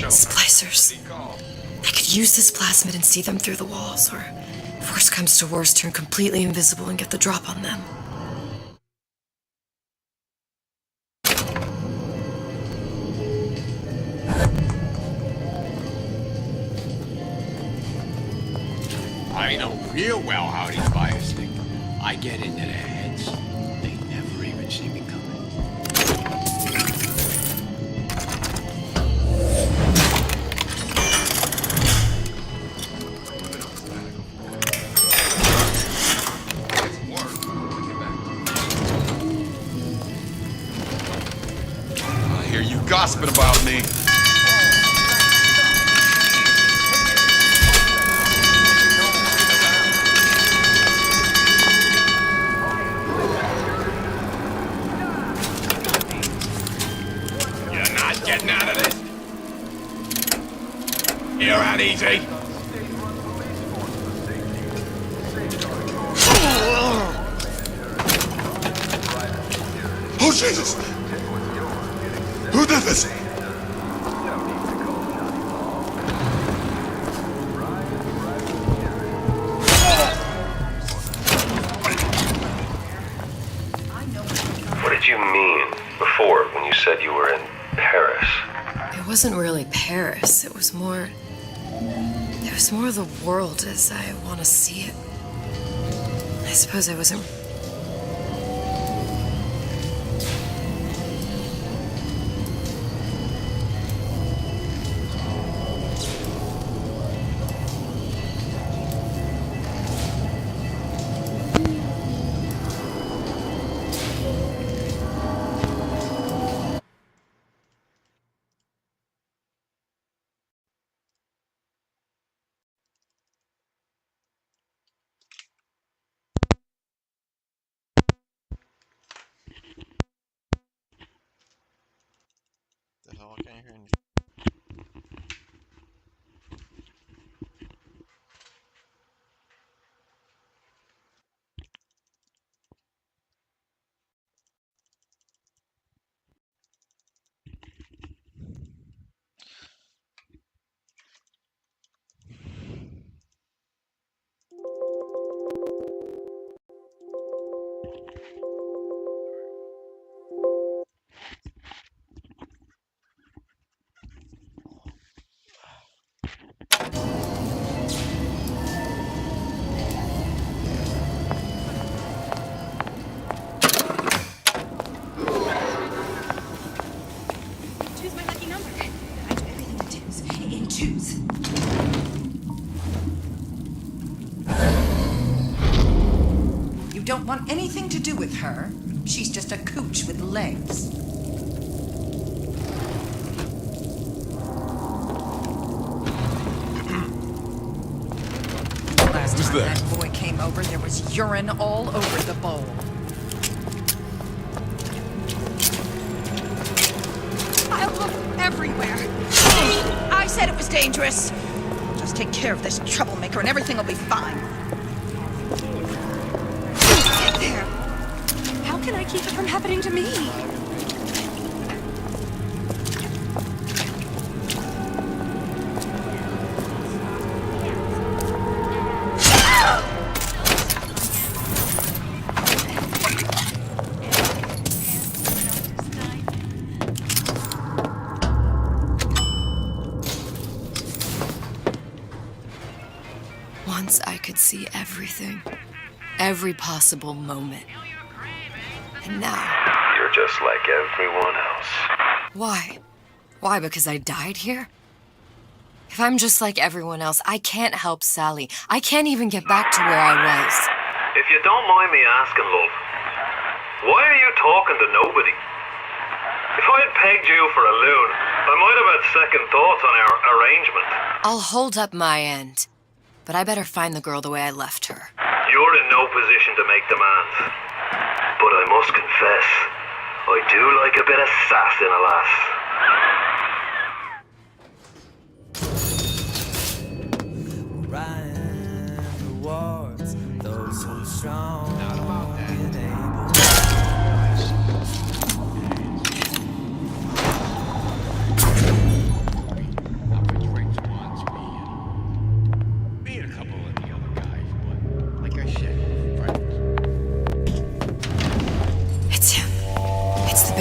Splicers. I could use this plasmid and see them through the walls, or if worst comes to worst, turn completely invisible and get the drop on them. I know real well how these buyers think. I get into their heads. They never even see me coming. I hear you gossiping about me. Getting out of this. You're out easy. Oh, Jesus! Who did this? What did you mean before when you said you were in Paris? It wasn't really Paris. It was more of the world as I want to see it. I suppose I wasn't... The hell, I can't hear anything. Choose my lucky number. I do everything in twos. In twos. You don't want anything to do with her. She's just a cooch with legs. Last time that boy came over, there was urine all over the bowl. I'll look everywhere. I said it was dangerous. Just take care of this troublemaker and everything will be fine. Get there. How can I keep it from happening to me? Once I could see everything. Every possible moment. And now... You're just like everyone else. Why? Why, because I died here? If I'm just like everyone else, I can't help Sally. I can't even get back to where I was. If you don't mind me asking, love, why are you talking to nobody? If I had pegged you for a loon, I might have had second thoughts on our arrangement. I'll hold up my end. But I better find the girl the way I left her. You're in no position to make demands. But I must confess, I do like a bit of sass in a lass. Riding towards those who are strong and able.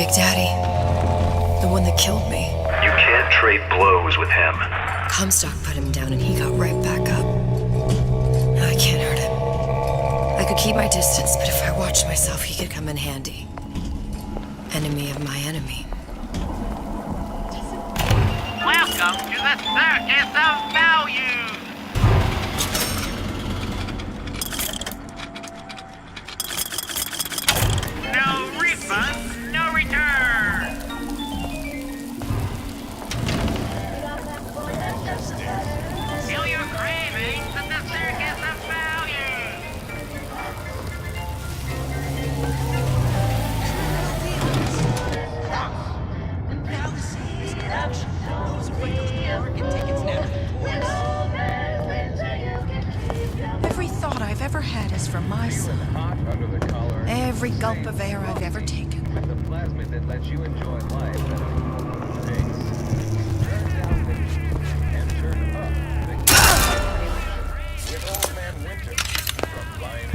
Big Daddy. The one that killed me. You can't trade blows with him. Comstock put him down and he got right back up. I can't hurt him. I could keep my distance, but if I watched myself, he could come in handy. Enemy of my enemy. Welcome to the Circus of Values! No refund, no return! Feel your cravings at the Circus of Values! Now the scene is action. Those afraid of horror can take its natural course. Every thought I've ever had is for my son. Under the collar, Every gulp of air I've ever taken. with the plasmid that lets you enjoy life at a pace. Turn down the heat and turn up the heat. With Old Man Winter from Lion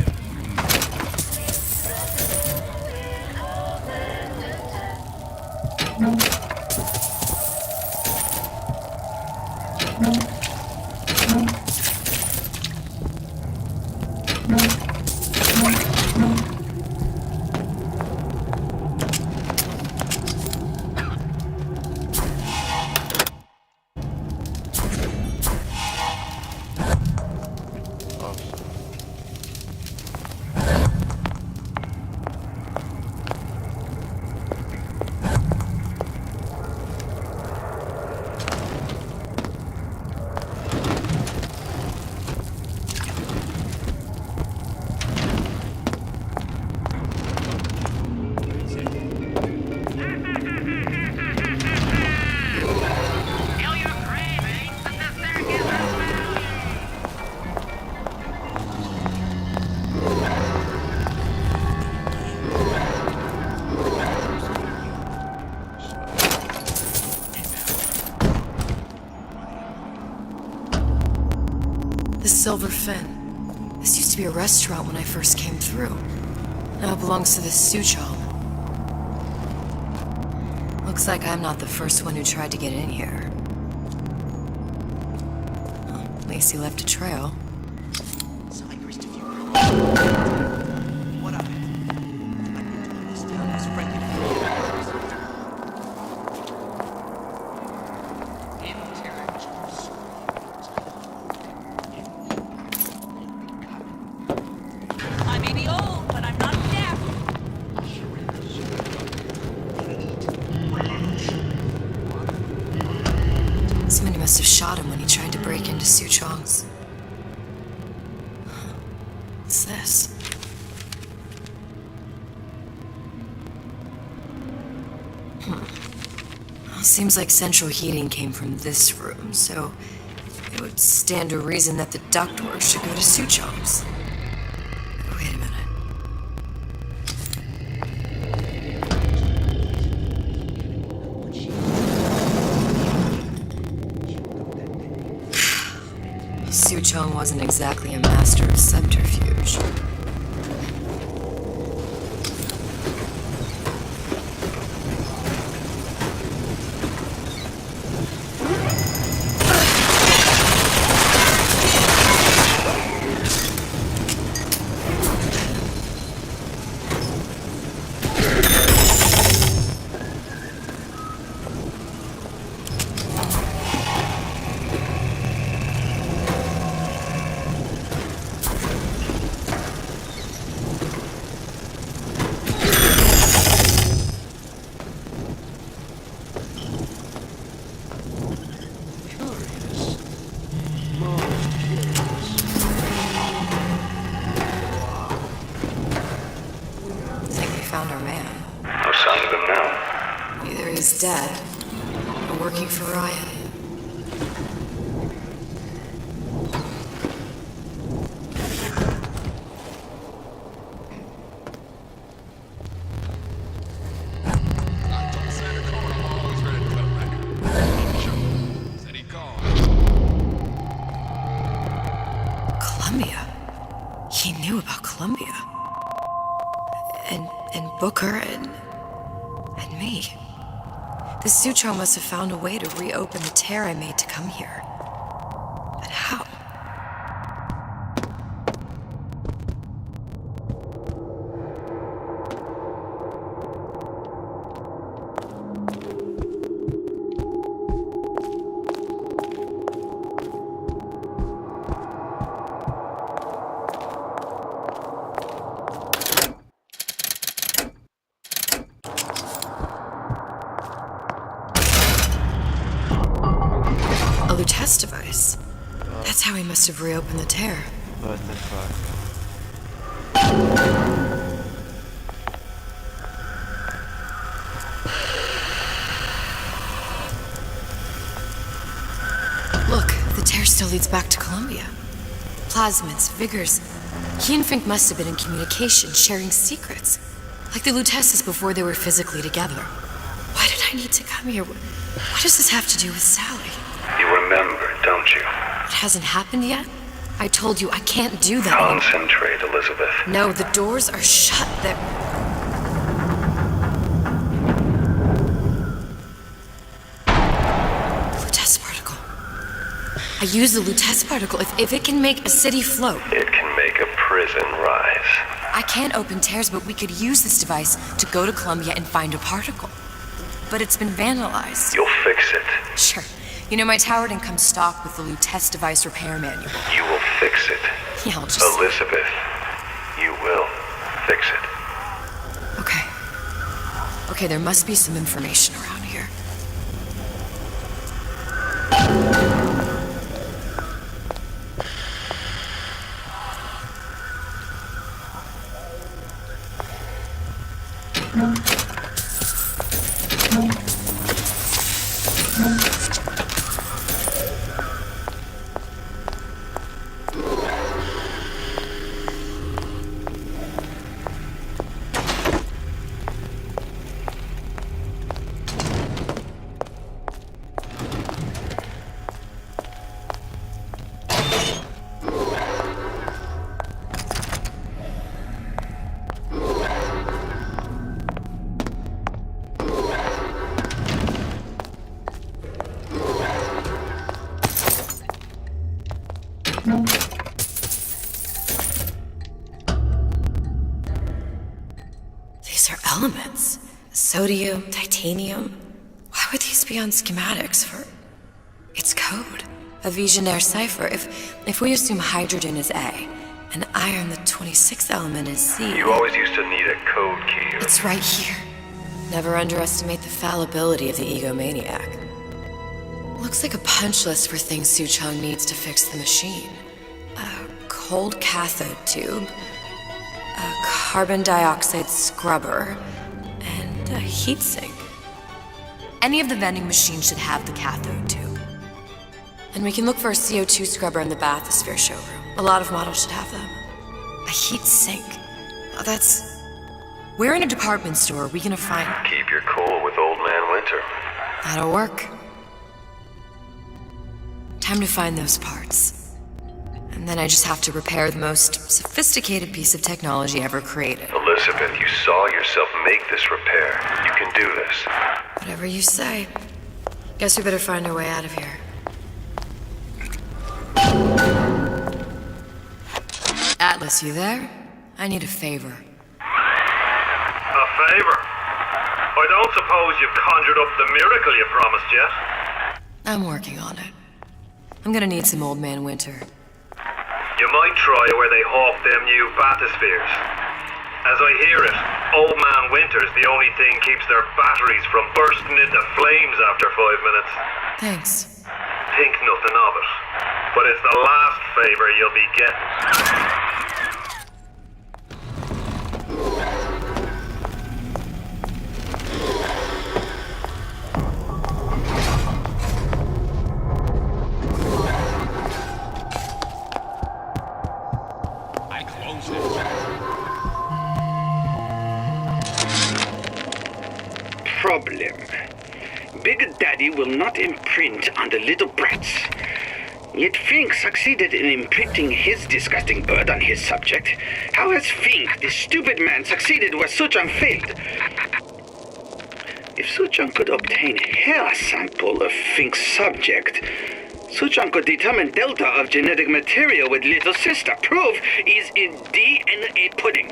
Feel your cravings at the Circus of Values! The Silver Fin. This used to be a restaurant when I first came through. Now it belongs to the Suchong. Looks like I'm not the first one who tried to get in here. Well, at least he left a trail. What of it? I can tell this town was friendly to I may be old, but I'm not deaf. Somebody must have shot him when he tried to break into Suchong's. What's this? Well, seems like central heating came from this room, so it would stand to reason that the ductwork should go to Suchong's. Wait a minute. Suchong wasn't exactly a master of subterfuge. Found our man. No sign of him now. Either he's dead or working for Riot. Columbia. He knew about Columbia. And Booker and And me. The Sucho must have found a way to reopen the tear I made to come here. But how? A Lutece device. That's how he must have reopened the tear. What the fuck? Look, the tear still leads back to Columbia. Plasmids, Vigors. He and Fink must have been in communication, sharing secrets. Like the Luteces before they were physically together. Why did I need to come here? What does this have to do with Sally? You remember, don't you? It hasn't happened yet? I told you I can't do that anymore. Concentrate, Elizabeth. No, the doors are shut. They're... Lutece particle. I use the Lutece particle. If it can make a city float. It can make a prison rise. I can't open tears, but we could use this device to go to Columbia and find a particle. But it's been vandalized. You'll fix it. Sure. You know, my tower didn't come stocked with the Lutece device repair manual. You will fix it. Yeah, I'll just... Elizabeth, you will fix it. Okay. Okay, there must be some information around here. These are elements. Sodium, titanium. Why would these be on schematics for... It's code. A Visionaire cipher. If we assume hydrogen is A, and iron, the 26th element, is C... You always used to need a code key. It's right here. Never underestimate the fallibility of the egomaniac. Looks like a punch list for things Suchong needs to fix the machine. A cold cathode tube, a carbon dioxide scrubber, and a heatsink. Any of the vending machines should have the cathode tube. And we can look for a CO2 scrubber in the bathysphere showroom. A lot of models should have them. A heatsink. Oh, that's... Where in a department store are we gonna find... Keep your cool with Old Man Winter. That'll work. Time to find those parts. And then I just have to repair the most sophisticated piece of technology ever created. Elizabeth, you saw yourself make this repair. You can do this. Whatever you say. Guess we better find our way out of here. Atlas, you there? I need a favor. A favor? I don't suppose you've conjured up the miracle you promised yet? I'm working on it. I'm gonna need some Old Man Winter. You might try where they hawk them new bathyspheres. As I hear it, Old Man Winter's the only thing keeps their batteries from bursting into flames after 5 minutes. Thanks. Think nothing of it. But it's the last favor you'll be getting. I close it. Problem. Big Daddy will not imprint on the little brats. Yet Fink succeeded in imprinting his disgusting bird on his subject. How has Fink, the stupid man, succeeded where Suchong failed? If Suchong could obtain hair sample of Fink's subject, Suchong could determine delta of genetic material with little sister. Proof is in DNA pudding.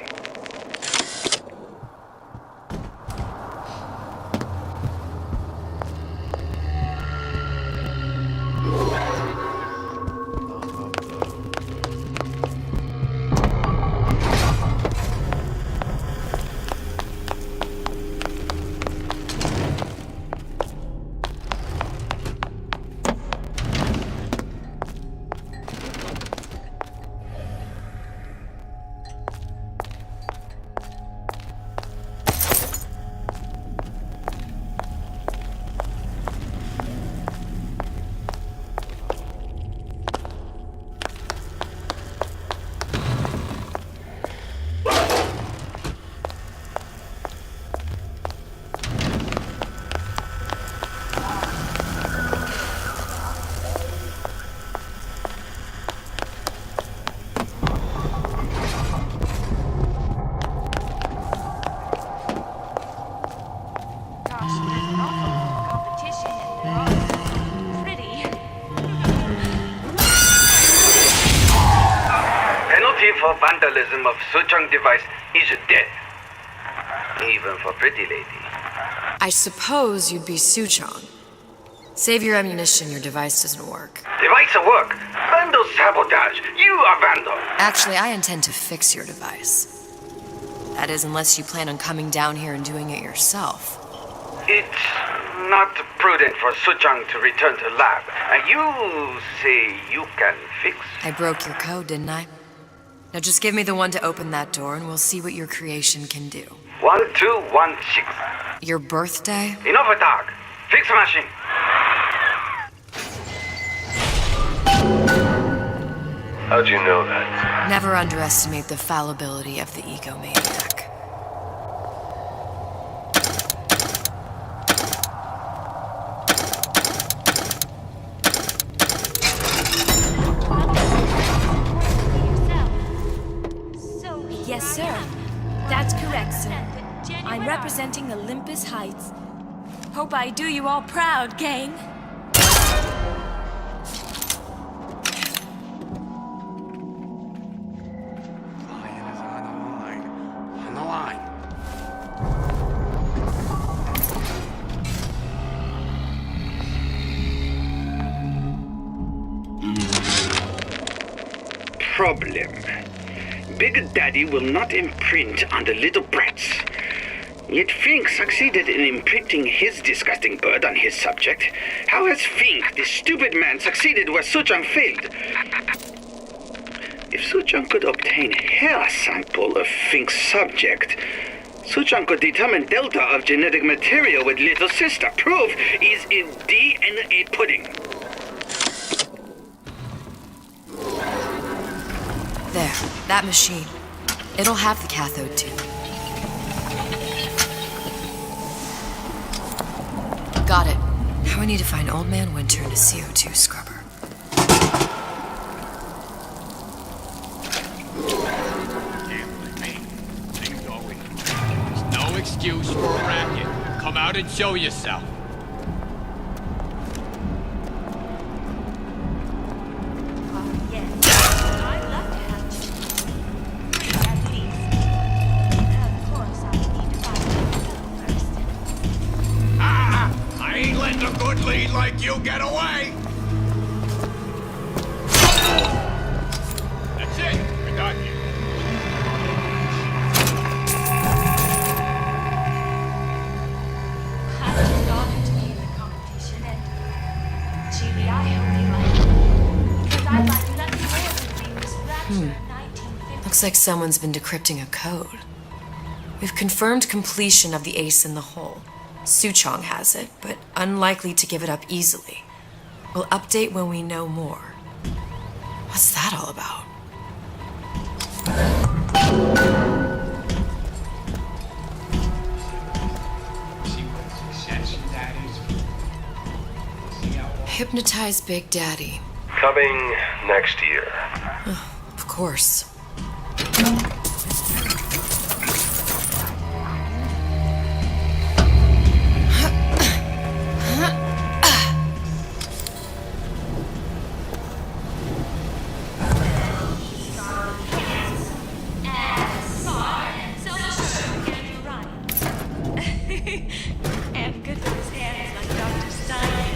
For vandalism of Suchong device is death. Even for pretty lady. I suppose you'd be Suchong. Save your ammunition, your device doesn't work. Device at work. Vandal sabotage. You are vandal. Actually, I intend to fix your device. That is, unless you plan on coming down here and doing it yourself. It's not prudent for Suchong to return to lab. And you say you can fix? I broke your code, didn't I? Now just give me the one to open that door and we'll see what your creation can do. 1216. Your birthday? Enough talk. Fix the machine. How'd you know that? Never underestimate the fallibility of the egomaniac. Yes, sir. That's correct, sir. I'm representing Olympus Heights. Hope I do you all proud, gang. Lion is on the line. On the line. Problem. Big Daddy will not imprint on the little brats. Yet Fink succeeded in imprinting his disgusting bird on his subject. How has Fink, this stupid man, succeeded where Suchong failed? If Suchong could obtain hair sample of Fink's subject, Suchong could determine delta of genetic material with little sister. Proof is in DNA pudding. There, that machine. It'll have the cathode too. Got it. Now I need to find Old Man Winter and a CO2 scrubber. Gambling, me. Things going. There's no excuse for a racket. Come out and show yourself. A good lead like you get away! That's it! We're done here. I was honored to be in the competition, and GBI only like because I'd like nothing more than being this rapture in 1950. Looks like someone's been decrypting a code. We've confirmed completion of the ace in the hole. Suchong has it, but unlikely to give it up easily. We'll update when we know more. What's that all about? Hypnotize Big Daddy. Coming next year. Of course. And good for his hands like Dr. Stein.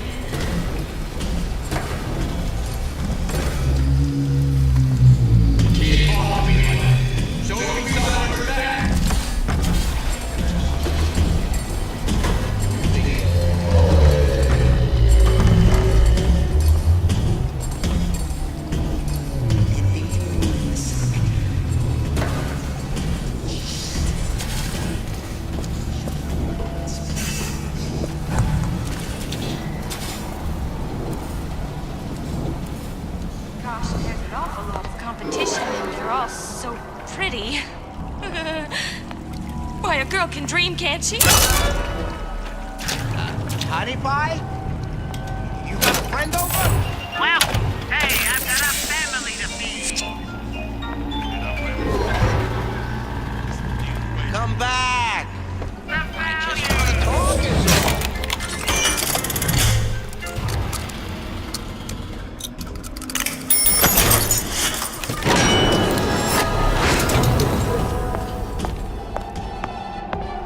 Gosh, there's an awful lot of competition and they're all so pretty. Why, a girl can dream, can't she? Honey pie? You got a friend over? Well, hey, I've got a family to feed. Come back! I just want to talk is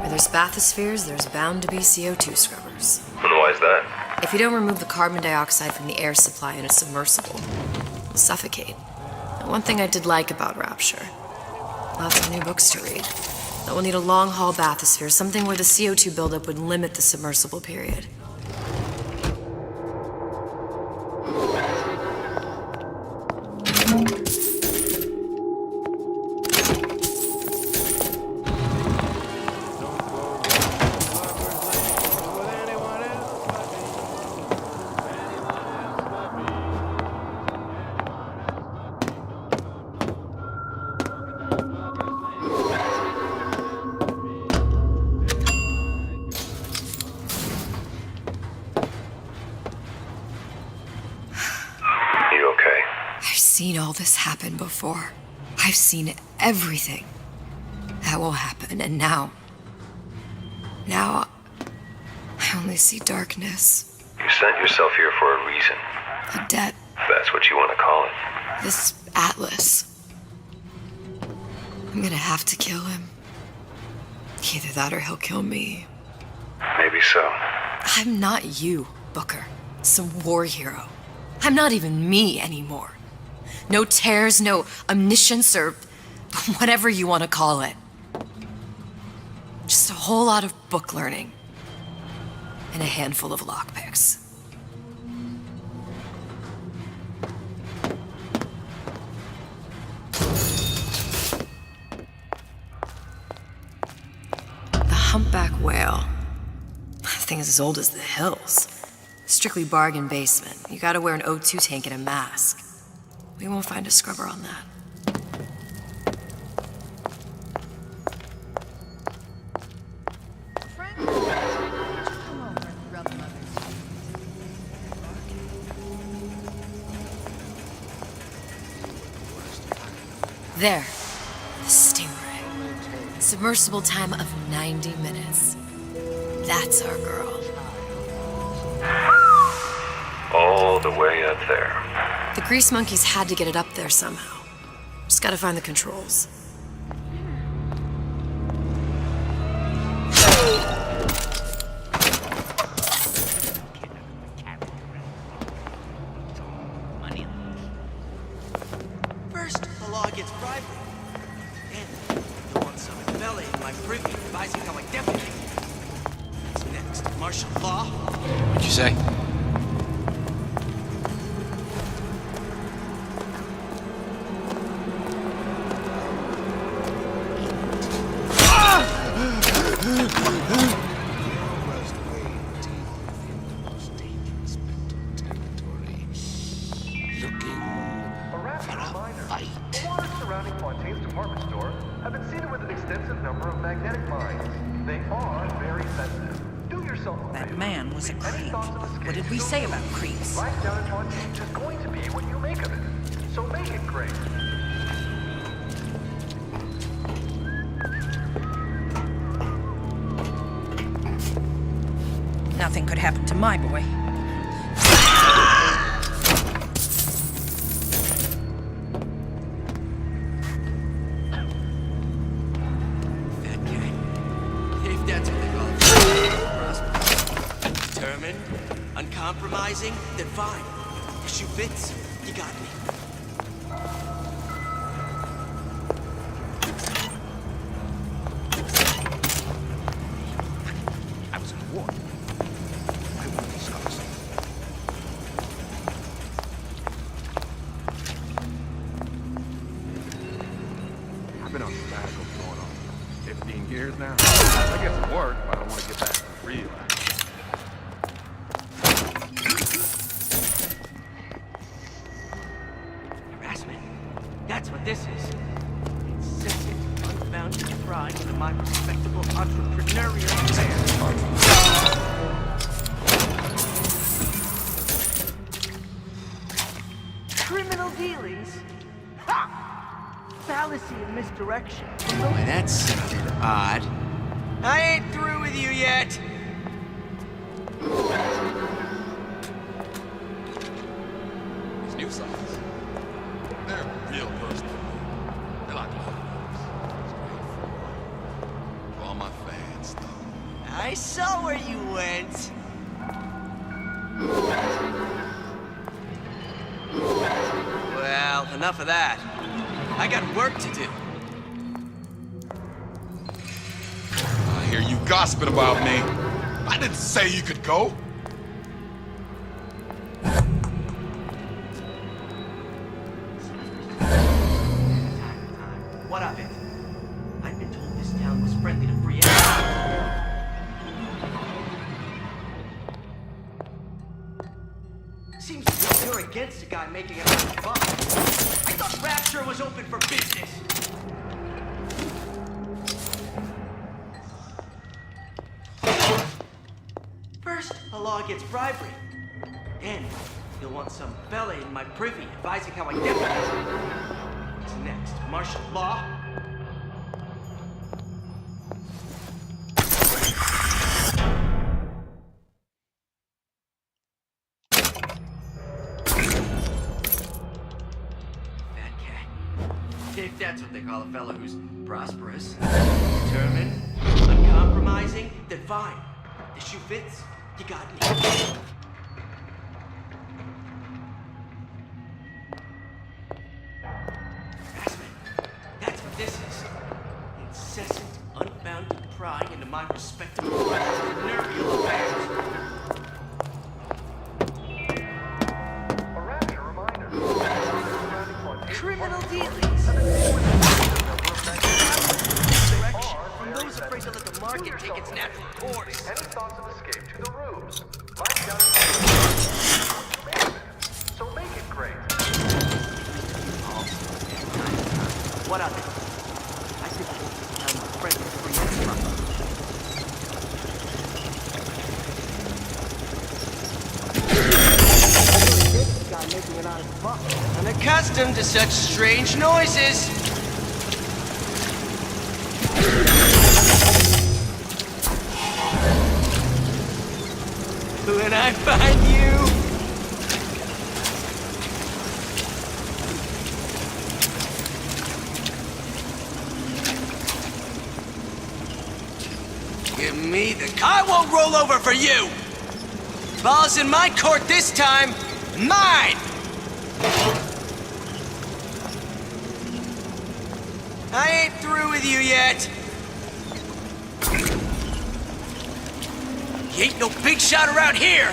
Where there's bathyspheres, there's bound to be CO2 scrubbers. And why is that? If you don't remove the carbon dioxide from the air supply in a submersible, you'll suffocate. And one thing I did like about Rapture, lots of new books to read. That will need a long-haul bathysphere, something where the CO2 buildup would limit the submersible period. You okay? I've seen all this happen before. I've seen everything that will happen, and now I only see darkness. You sent yourself here for a reason. A debt. That's what you want to call it. This Atlas. I'm gonna have to kill him. Either that or he'll kill me. Maybe so. I'm not you, Booker. Some war hero. I'm not even me anymore. No tears, no omniscience, or whatever you want to call it. Just a whole lot of book learning. And a handful of lockpicks. The humpback whale. That thing is as old as the hills. Strictly bargain basement. You gotta wear an O2 tank and a mask. We won't find a scrubber on that. There. The Stingray. Submersible time of 90 minutes. That's our girl. All the way up there. The grease monkeys had to get it up there somehow. Just gotta find the controls. First, the law gets bribery. Then, you want some belly in my privy advising how I deputy. What's next? Martial law? What'd you say? That man was a creep. What did we say about creeps? Life down in Fontaine is going to be what you make of it. So make it great. Nothing could happen to my boy. That guy. If that's what they call it. Determined, uncompromising, then fine. The shoe fits, you got me. I was in a war. I want these scars. I've been on sabbatical going on 15 years now. I get some work, but I don't want to get back to real. Harassment. That's what this is. Incessant, unbounded pride into my respectable entrepreneurial affairs. Criminal dealings? Ha! Fallacy and misdirection. Boy, that sounded odd. I ain't through with you yet. These new songs, they're real personal. They're like love. For all my fans, though. I saw where you went. Well, enough of that. I got work to do. I hear you gossiping about me. I didn't say you could go. What of it? I've been told this town was friendly to free energy. Seems as if you're against a guy making it out of buck. I thought Rapture was open for business. First, a law against bribery. Then, you'll want some fella in my privy advising how I get it. What's next? Martial law? Fat cat. If that's what they call a fella who's prosperous, determined, uncompromising, then fine. The shoe fits, you got me. Harassment. That's what this is. Incessant, unbounded prying into my respectable entrepreneurial affairs. A rapture reminder. Criminal dealings. From those afraid to let the market take its natural course. Any thoughts of escape to the rooms? So make it great. What of it? I think I want to tell my friend to free his guy making it out of the buck. Unaccustomed to such strange noises. When I find you, give me the... I won't roll over for you! Ball's in my court this time. Mine! I ain't through with you yet. You ain't no big shot around here!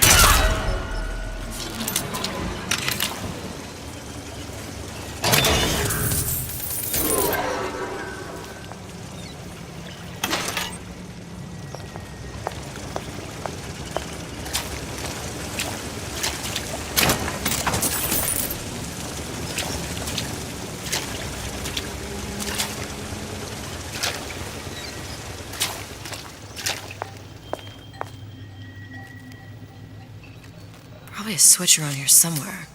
Probably a switch around here somewhere.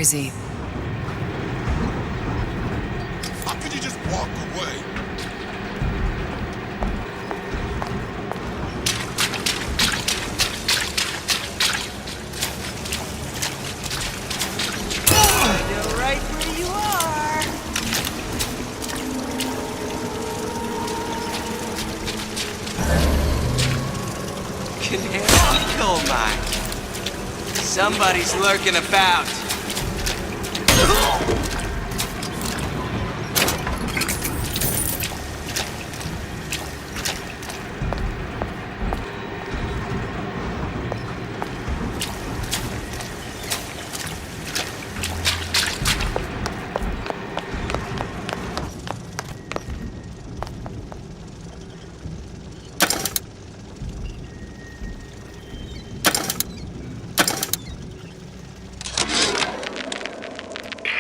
crazy. How could you just walk away? Right where you are. Can handle coal mine. Somebody's lurking about.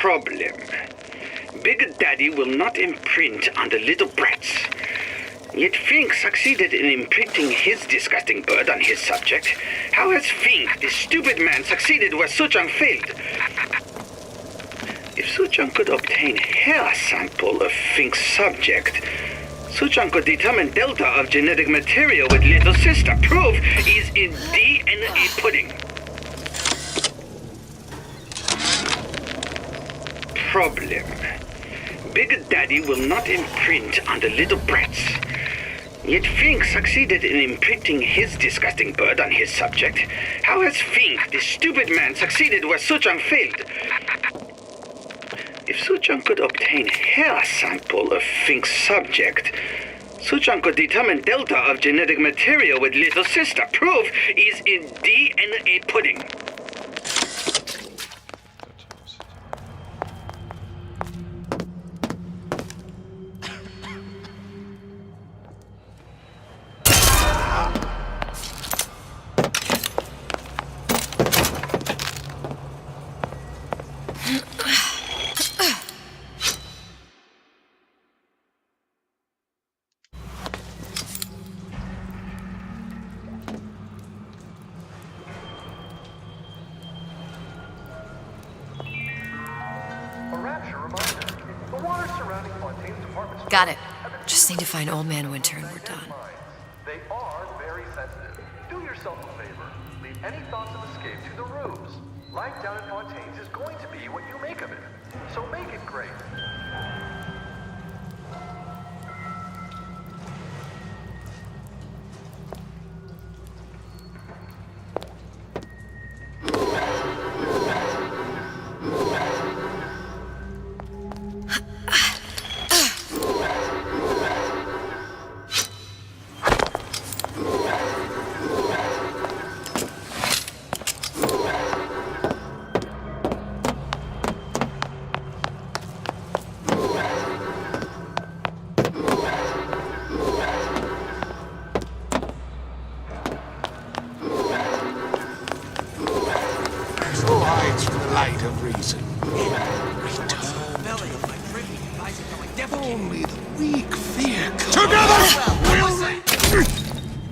Problem. Big Daddy will not imprint on the little brats. Yet Fink succeeded in imprinting his disgusting bird on his subject. How has Fink, this stupid man, succeeded where Suchong failed? If Suchong could obtain hair sample of Fink's subject, Suchong could determine delta of genetic material with little sister. Proof is in DNA pudding. Problem. Big Daddy will not imprint on the little brats. Yet Fink succeeded in imprinting his disgusting bird on his subject. How has Fink, this stupid man, succeeded where Suchong failed? If Suchong could obtain hair sample of Fink's subject, Suchong could determine delta of genetic material with little sister. Proof is in DNA pudding. Got it. Just need to find Old Man Winter and we're done. They are very sensitive. Do yourself a favor. Leave any thoughts of escape to the ruse. Life down at Fontaine's is going to be what you make of it. So make it great.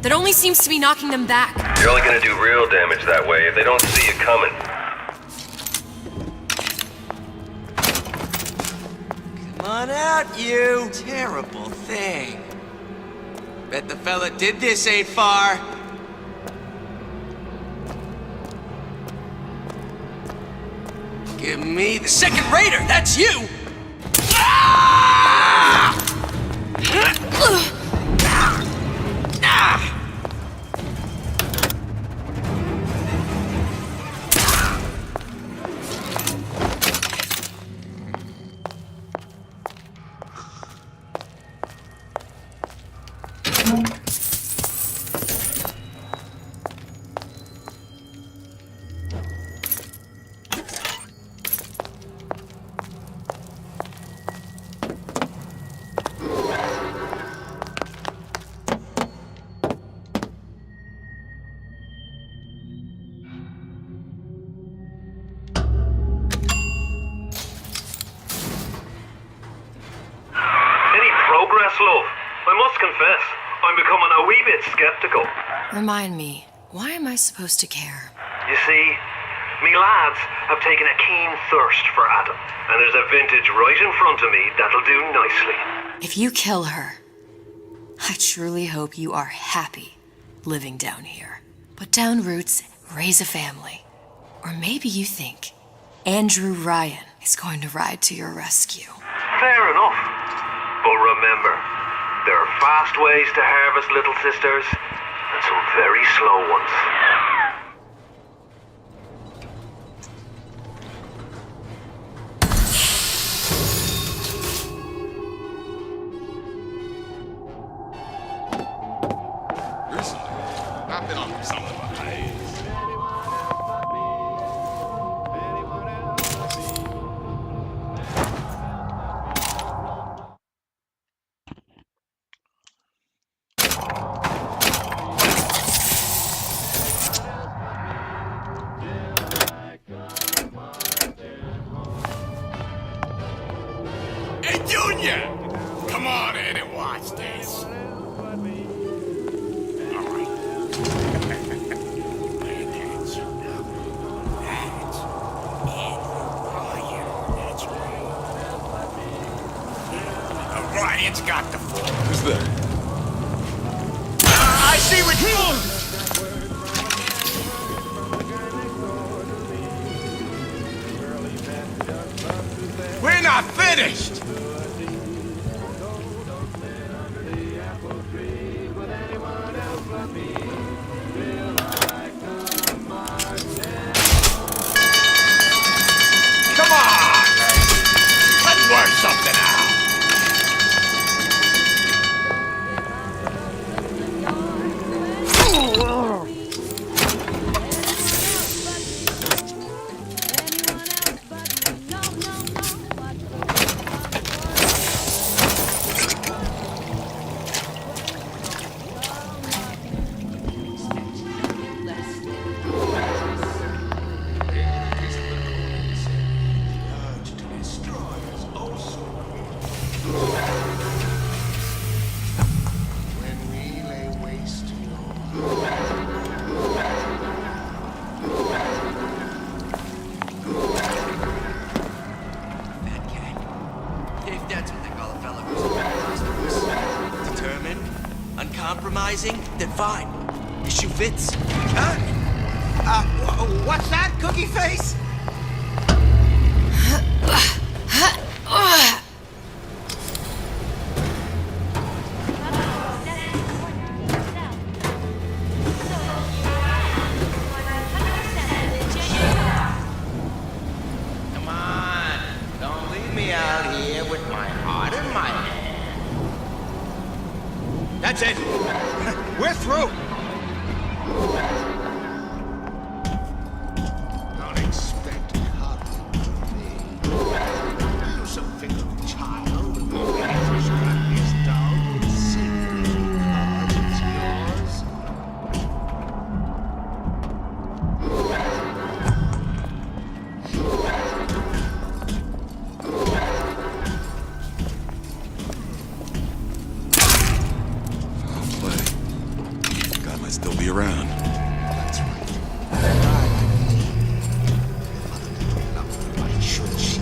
That only seems to be knocking them back. You're only gonna do real damage that way if they don't see you coming. Come on out, you terrible thing. Bet the fella did this ain't far. Give me the second raider, that's you! Love, I must confess, I'm becoming a wee bit skeptical. Remind me, why am I supposed to care? You see, Me lads have taken a keen thirst for Adam, and there's a vintage right in front of me that'll do nicely. If you kill her, I truly hope you are happy living down here. Put down roots, raise a family. Or maybe you think Andrew Ryan is going to ride to your rescue. Fair enough. But remember, there are fast ways to harvest little sisters, and some very slow ones. I've been on some of my Hey, Junior! Come on in and watch this. Ryan's got the floor. Who's that? I see what We're not finished! Come on! Let's work something out! Uncompromising, then fine. The shoe fits. Huh? What's that, Cookie Face? Come on, don't leave me out here with my heart in my hand. That's it! We're through! Don't expect nothing from me. You're some fickle child with no interest in his dog and secret because it's yours. God might still be around. That's right. Why should she?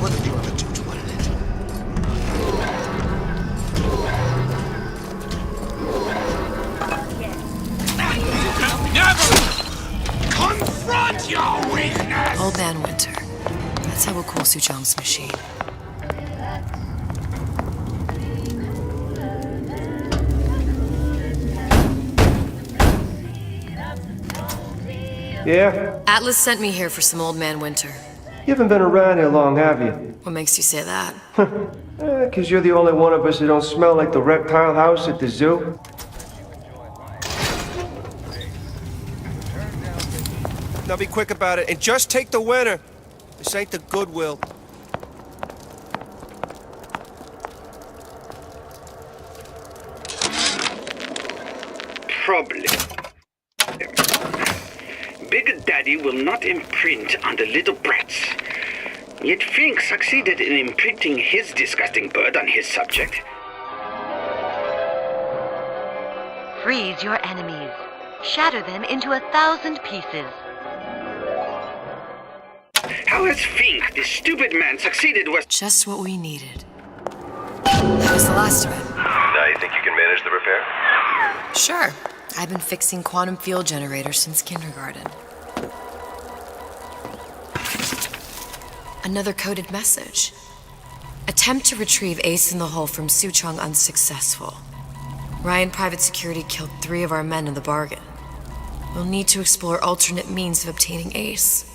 What did you ever do to her, Never confront your weakness! Old Man Winter. That's how we'll cool Suchong's machine. Yeah? Atlas sent me here for some Old Man Winter. You haven't been around here long, have you? What makes you say that? 'Cause you're the only one of us who don't smell like the reptile house at the zoo. Now be quick about it, and just take the winner. This ain't the Goodwill. Problem. Big Daddy will not imprint on the little brats. Yet Fink succeeded in imprinting his disgusting bird on his subject. Freeze your enemies. Shatter them into 1,000 pieces. How has Fink, this stupid man, succeeded with... Just what we needed. That was the last of it. Now you think you can manage the repair? Sure. I've been fixing quantum field generators since kindergarten. Another coded message. Attempt to retrieve Ace in the Hole from Suchong unsuccessful. Ryan Private Security killed 3 of our men in the bargain. We'll need to explore alternate means of obtaining Ace.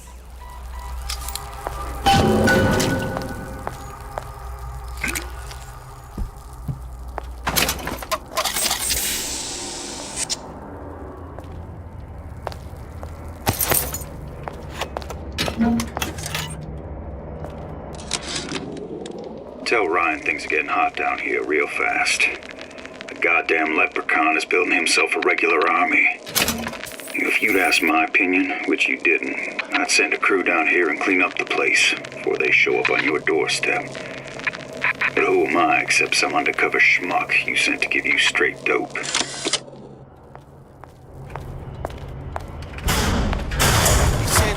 Tell Ryan things are getting hot down here real fast. The goddamn leprechaun is building himself a regular army. If you'd asked my opinion, which you didn't, I'd send a crew down here and clean up the place before they show up on your doorstep. But who am I except some undercover schmuck you sent to give you straight dope? Sam,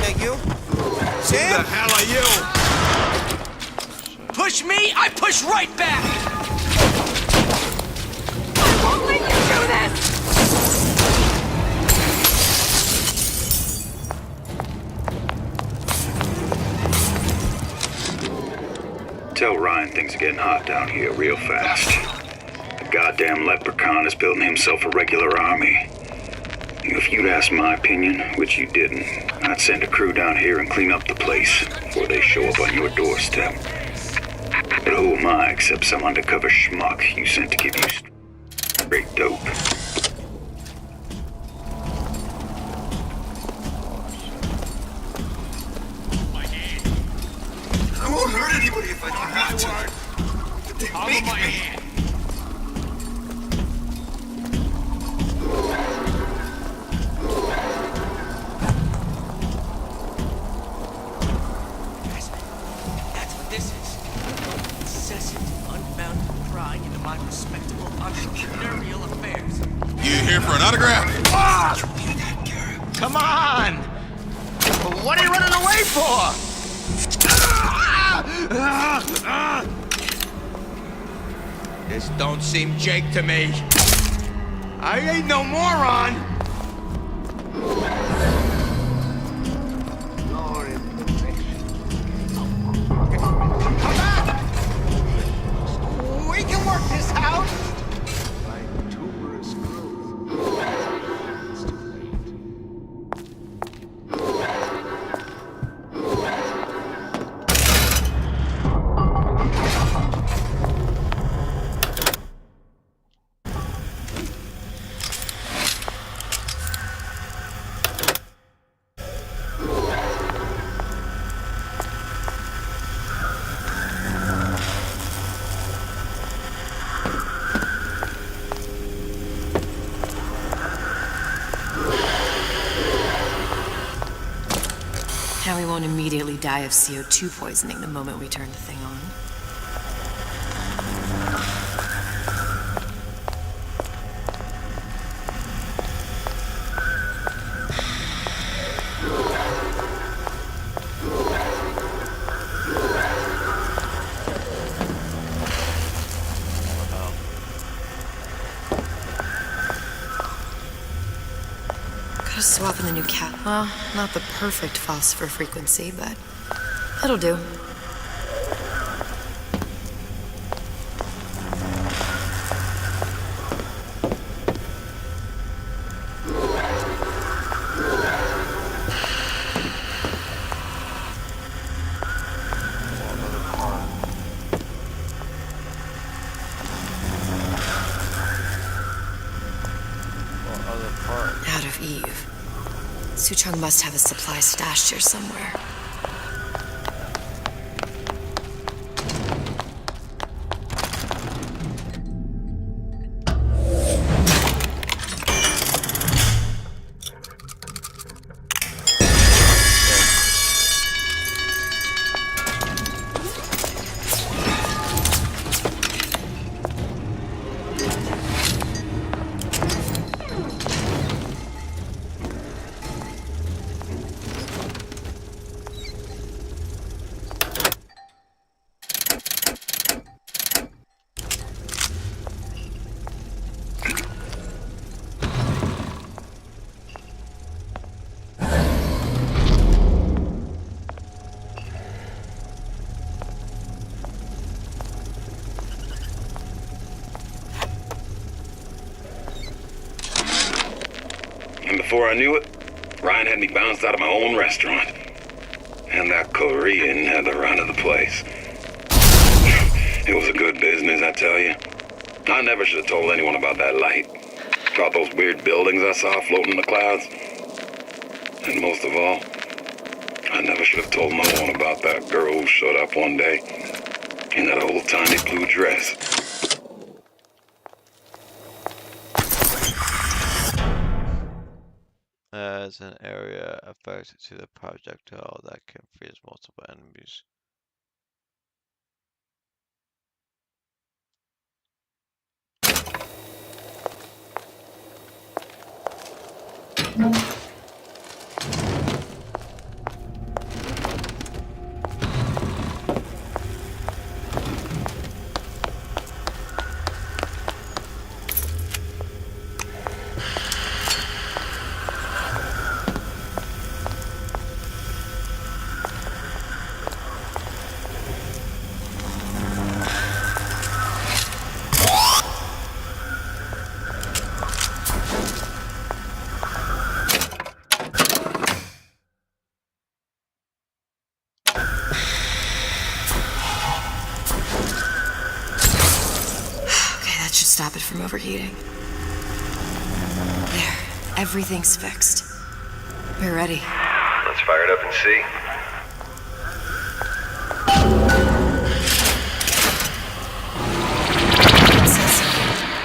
that you? Sam? Who the hell are you? Push me, I push right back! I won't let you do this! Tell Ryan things are getting hot down here real fast. The goddamn leprechaun is building himself a regular army. If you'd asked my opinion, which you didn't, I'd send a crew down here and clean up the place before they show up on your doorstep. But who am I except some undercover schmuck you sent to give you straight dope? I won't hurt anybody if I don't have to. But they make me. That's what this is. Incessant, unbounded prying into my respectable entrepreneurial affairs. You here for an autograph? Ah! Come on! What are you running away for? This don't seem Jake to me. I ain't no moron. We can work this out! Now we won't immediately die of CO2 poisoning the moment we turn the thing on. Gotta swap in the new cat. Well, not the perfect phosphor frequency, but it'll do. Out of Eve. Suchong must have a supply stashed here somewhere. before I knew it, Ryan had me bounced out of my own restaurant. And that Korean had the run of the place. It was a good business, I tell you. I never should have told anyone about that light. About those weird buildings I saw floating in the clouds. And most of all, I never should have told no one about that girl who showed up one day in that old-timey blue dress. There's an area affected to the projectile that can freeze multiple enemies. Stop it from overheating. There, everything's fixed. We're ready. Let's fire it up and see.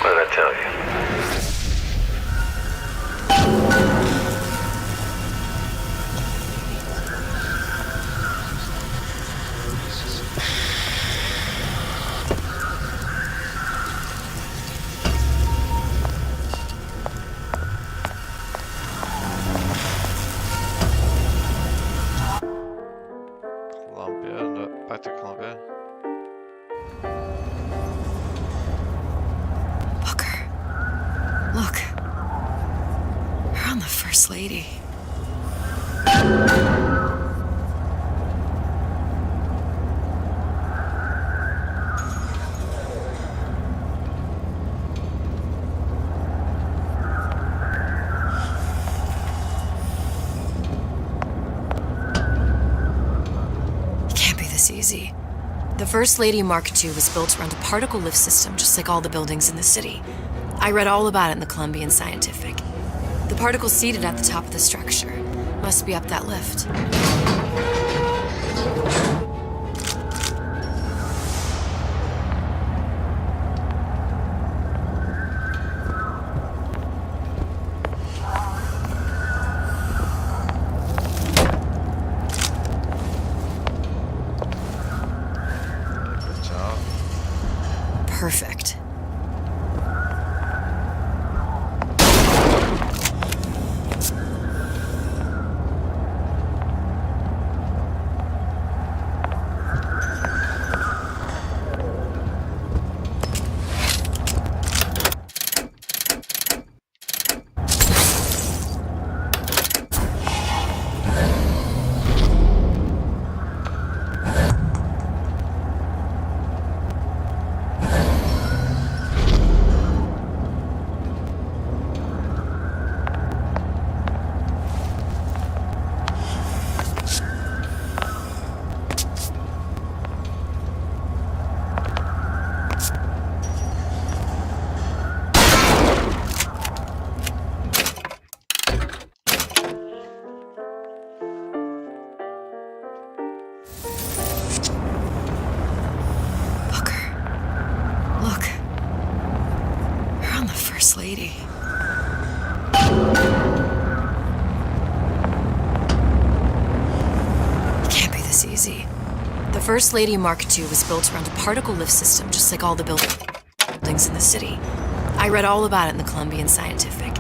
What did I tell you? Back to Columbia. Booker. Look. We're on the First Lady. Easy. The First Lady Mark II was built around a particle lift system just like all the buildings in the city. I read all about it in the Columbian Scientific. The particles seated at the top of the structure must be up that lift. Perfect. First Lady. It can't be this easy. The First Lady Mark II was built around a particle lift system just like all the buildings in the city. I read all about it in the Columbian Scientific.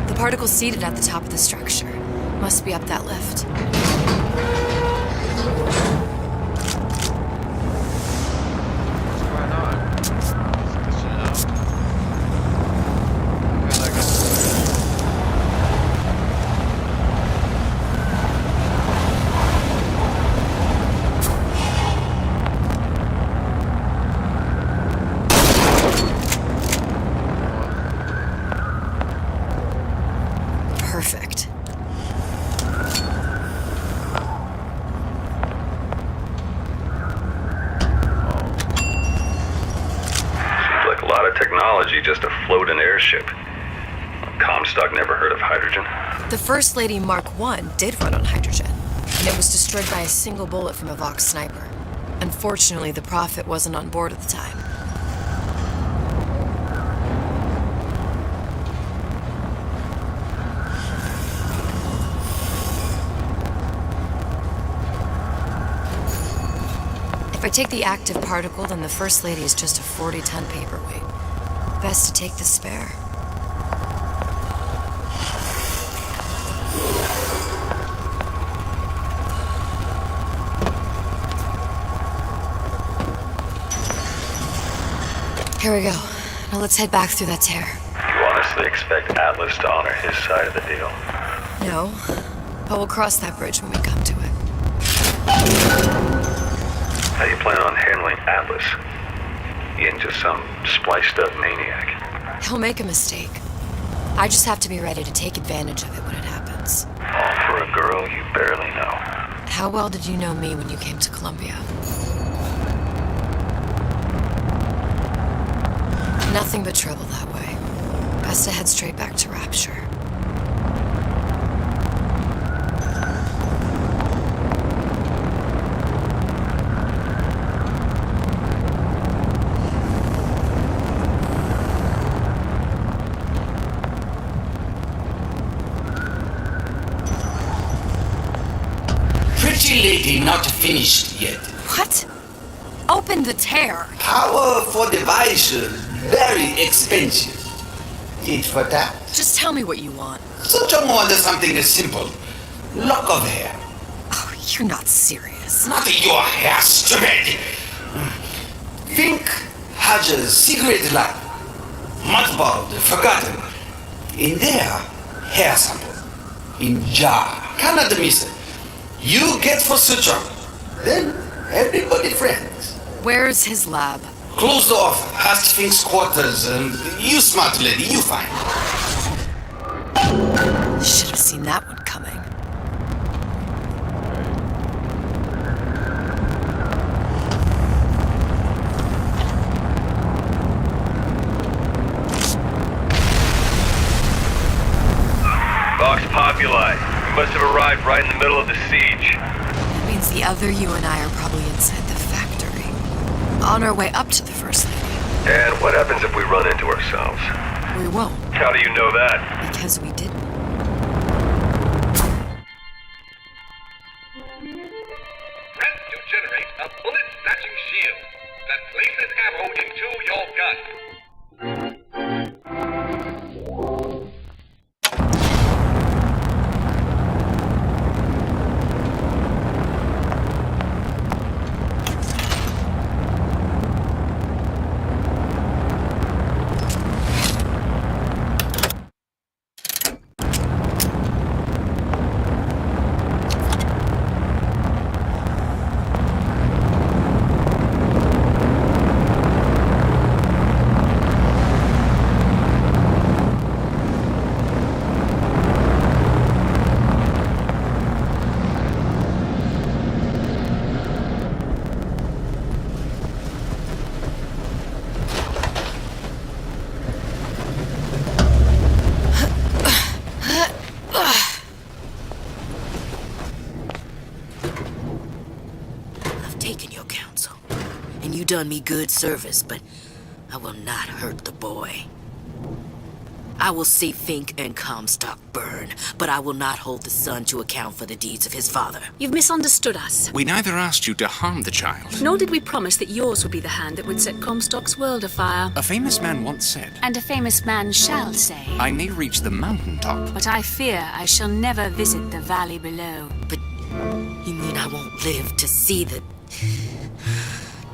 The particles seated at the top of the structure must be up that lift. technology just to float an airship. Comstock never heard of hydrogen. The First Lady Mark I did run on hydrogen, and it was destroyed by a single bullet from a Vox sniper. Unfortunately, the Prophet wasn't on board at the time. If I take the active particle, then the First Lady is just a 40-ton paperweight. Best to take the spare. Here we go. Now let's head back through that tear. You honestly expect Atlas to honor his side of the deal? No, but we'll cross that bridge when we come to it. How do you plan on handling Atlas? He ain't just some spliced-up maniac. He'll make a mistake. I just have to be ready to take advantage of it when it happens. All for a girl you barely know. How well did you know me when you came to Columbia? Nothing but trouble that way. Best to head straight back to Rapture. Pretty lady not finished yet. What? Open the tear. Powerful device, very expensive. It for that. Just tell me what you want. Such a wonder something is simple. Lock of hair. Oh, you're not serious. Not your hair, stupid. Think has a secret lab. Mothballed, forgotten. In there, hair sample. In jar. Cannot miss it. You get for suture. Then everybody friends. Where's his lab? Closed off, past Fink's quarters. You smart lady, you find. Should have seen that one coming. Vox Populi. We must have arrived right in the middle of the siege. That means the other you and I are probably inside the factory. On our way up to the First Lady. And what happens if we run into ourselves? We won't. How do you know that? Because we didn't. Press to generate a bullet-snatching shield that places ammo into your gun. You done me good service, but I will not hurt the boy. I will see Fink and Comstock burn, but I will not hold the son to account for the deeds of his father. You've misunderstood us. We neither asked you to harm the child. Nor did we promise that yours would be the hand that would set Comstock's world afire. A famous man once said, And a famous man shall say, I may reach the mountaintop, but I fear I shall never visit the valley below. But you mean I won't live to see the...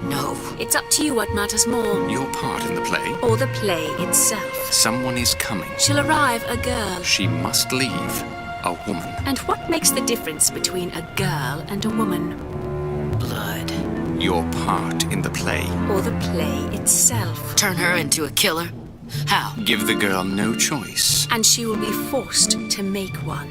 No. It's up to you what matters more. Your part in the play? Or the play itself. Someone is coming. She'll arrive, a girl. She must leave, a woman. And what makes the difference between a girl and a woman? Blood. Your part in the play. Or the play itself. Turn her into a killer? How? Give the girl no choice. And she will be forced to make one.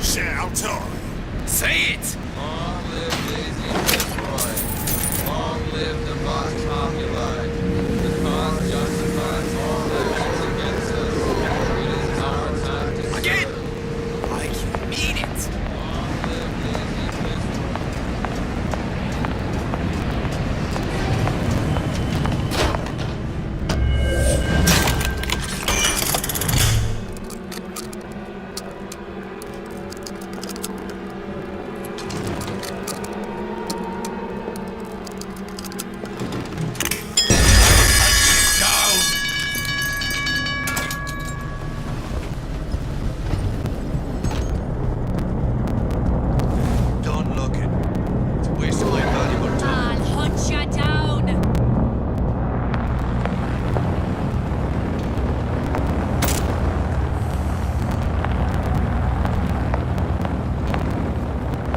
shall talk. Say it! Long live Daisy Fitzroy. Long live the Vox Populi. The cause justifies all actions against us. It is our time to Again! Like you mean it! Long live Daisy Fitzroy. Done looking. It's a waste of my valuable time. I'll hunt you down.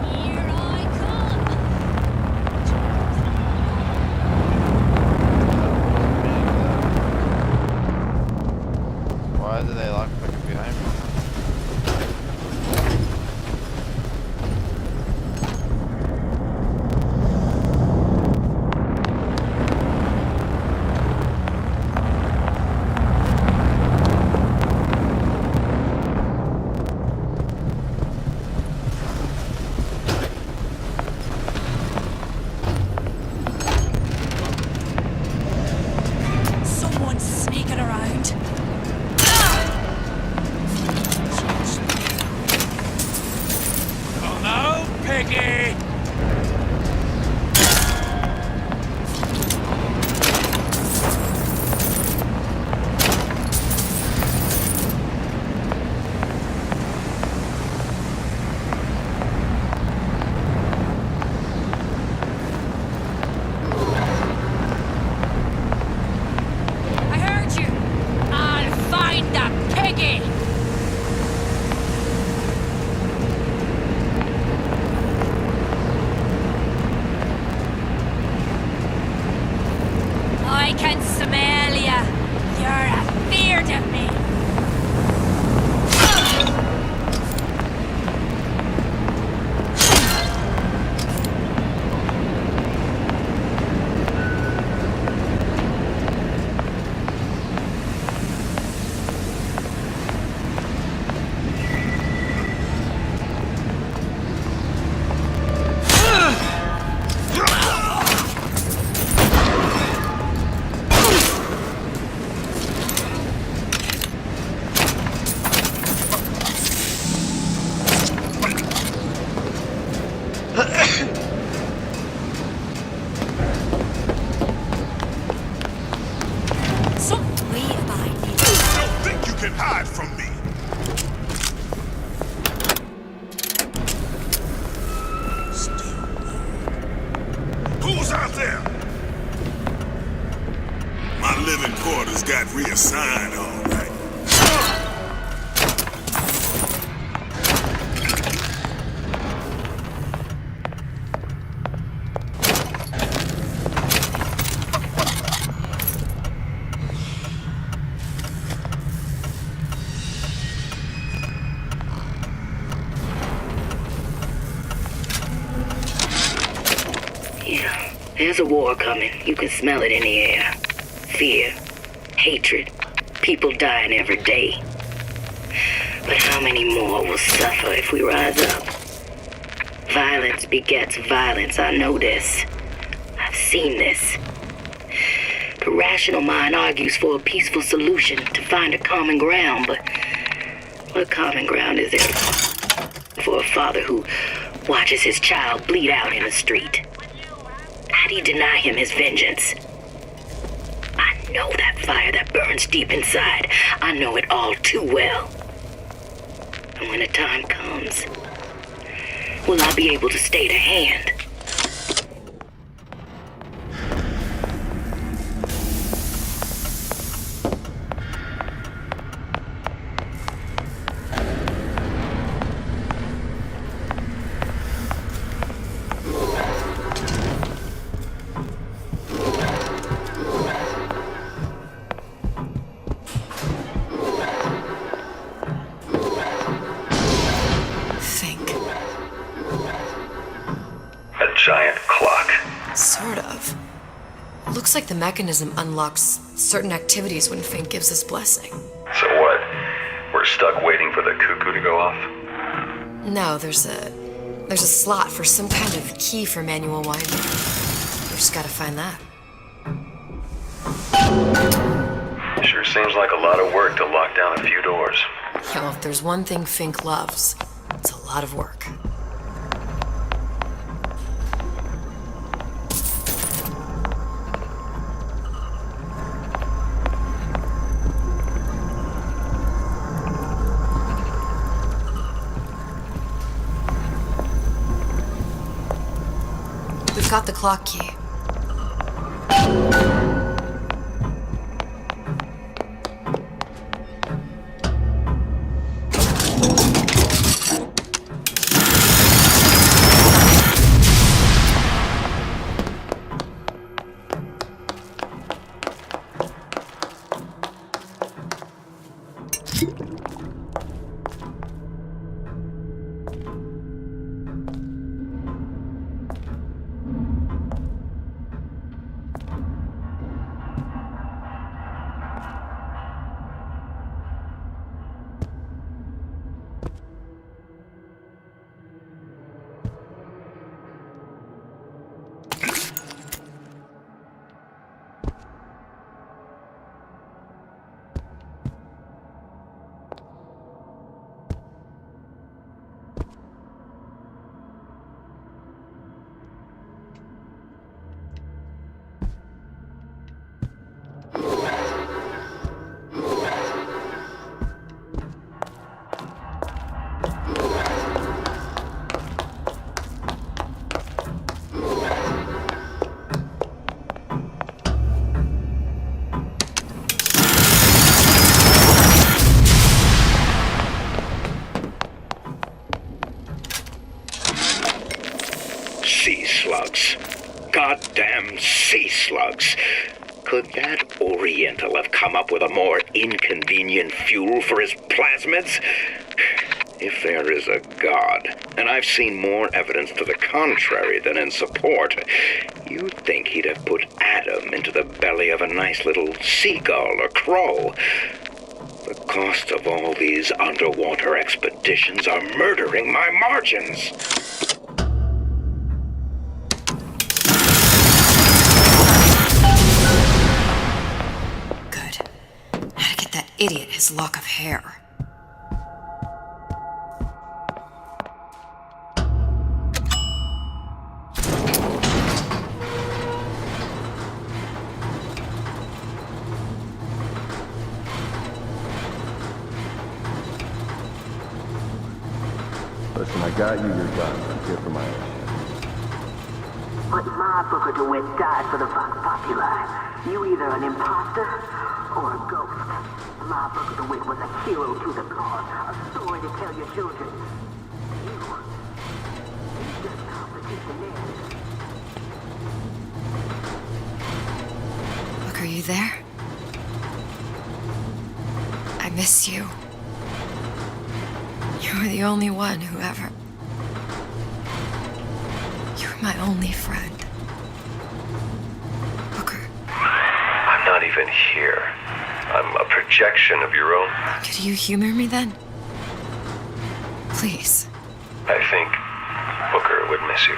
Here I come. Why do they lock back behind me? Someone's sneaking around. Hello, Piggy! I heard you. I'll find that piggy. I can smell ya. You're afeard of me. Some way about me. Don't think you can hide from me! Who's out there? My living quarters got reassigned, all right. Yeah, there's a war coming. You can smell it in the air. Fear, hatred, people dying every day. But how many more will suffer if we rise up? Violence begets violence, I know this. I've seen this. The rational mind argues for a peaceful solution to find a common ground, but what common ground is there for a father who watches his child bleed out in the street? How do you deny him his vengeance? I know that fire that burns deep inside. I know it all too well. And when the time comes, will I be able to stay the hand? giant clock. Sort of. Looks like the mechanism unlocks certain activities when Fink gives his blessing. So what? We're stuck waiting for the cuckoo to go off? No, there's a slot for some kind of key for manual winding. We just gotta find that. Sure seems like a lot of work to lock down a few doors. Yeah, well, if there's one thing Fink loves, it's a lot of work. We've got the clock key. Sea slugs. Goddamn sea slugs. Could that Oriental have come up with a more inconvenient fuel for his plasmids? If there is a God, and I've seen more evidence to the contrary than in support, you'd think he'd have put Adam into the belly of a nice little seagull or crow. The cost of all these underwater expeditions are murdering my margins. That idiot his lock of hair. Listen, I got you your gun. I'm here for my own. But my Booker DeWitt died for the Vox Populi. You either an imposter or a ghost. My Booker DeWitt was a hero to the cause, a story to tell your children. You just complicated the narrative. Look, are you there? I miss you. You were the only one who ever... You were my only friend. Booker. I'm not even here. I'm a projection of your own. Could you humor me then? Please. I think Booker would miss you.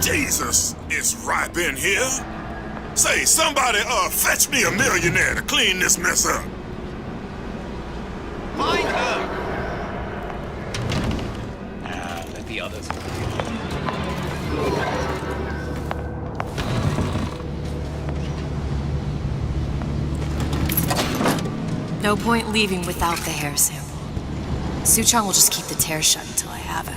Jesus, it's ripe in here. Say, somebody, fetch me a millionaire to clean this mess up. Find her! Let the others. No point leaving without the hair sample. Suchong will just keep the tear shut until I have it.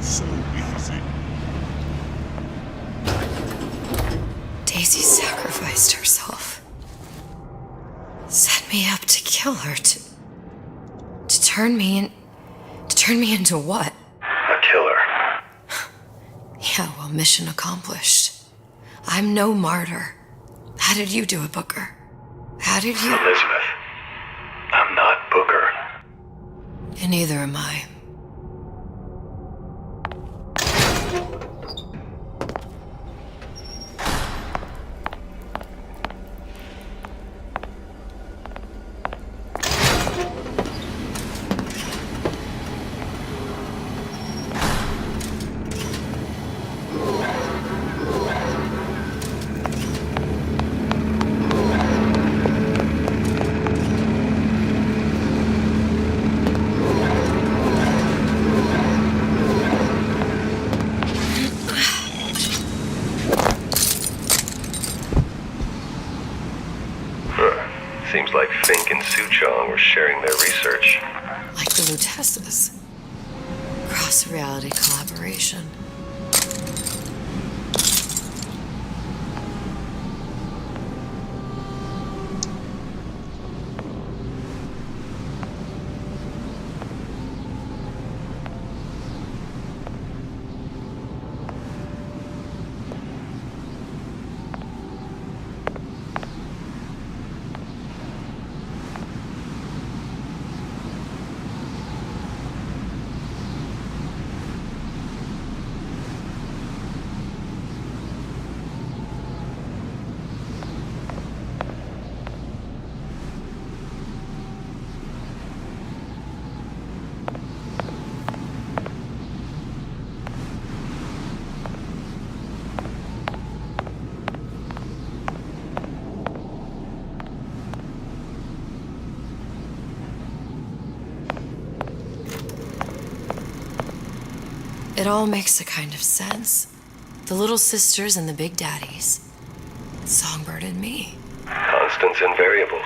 So easy. Daisy sacrificed herself. Set me up to kill her, to turn me into what? A killer. Yeah, well, mission accomplished. I'm no martyr. How did you do it, Booker? How did you... Elizabeth, I'm not Booker. And neither am I. Seems like Fink and Suchong were sharing their research. Like the Lutesses. Cross-reality collaboration. It all makes a kind of sense. The little sisters and the big daddies. Songbird and me. Constants and variables.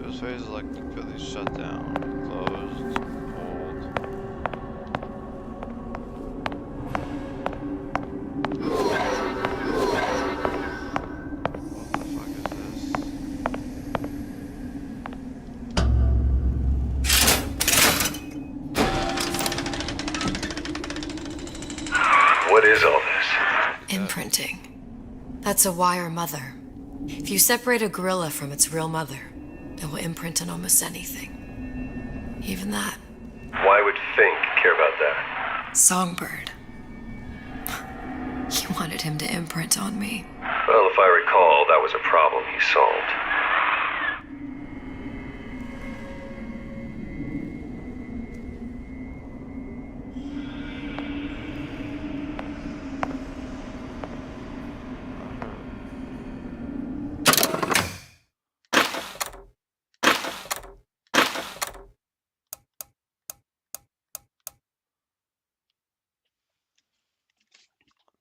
This phase is like completely shut down, closed, hold. What is all this? Imprinting. That's a wire mother. If you separate a gorilla from its real mother, it will imprint on almost anything. Even that. Why would Fink care about that? Songbird. He wanted him to imprint on me. Well, if I recall, that was a problem he solved.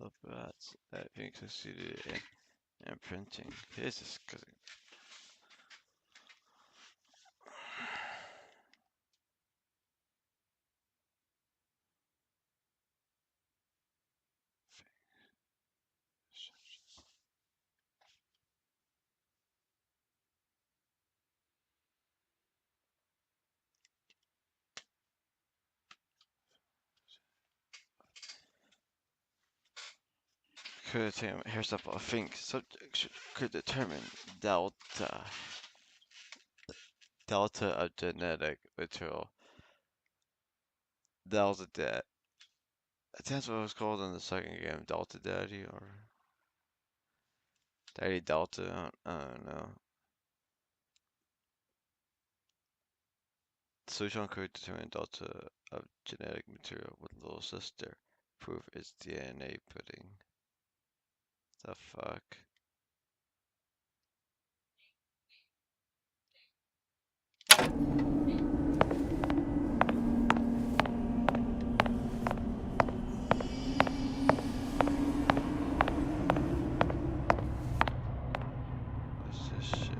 The bats that being succeeded in imprinting. This is disgusting. Here's up. I think subject could determine delta of genetic material. Delta debt. That's what it was called in the second game. Delta Daddy or Daddy Delta. I don't know. Solution could determine delta of genetic material with little sister. Proof is DNA pudding. The fuck? What's this shit?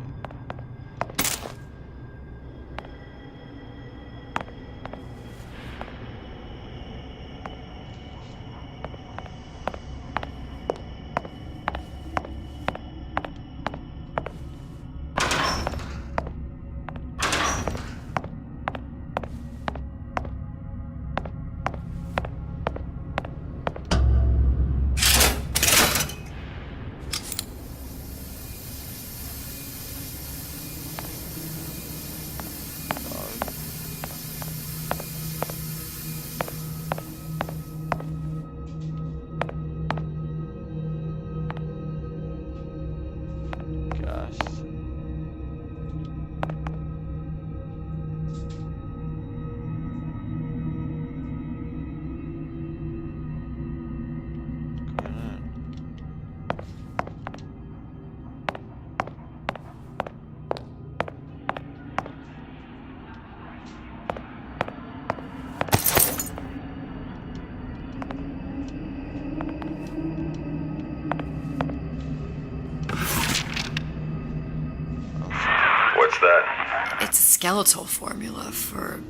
What's that? It's a skeletal formula for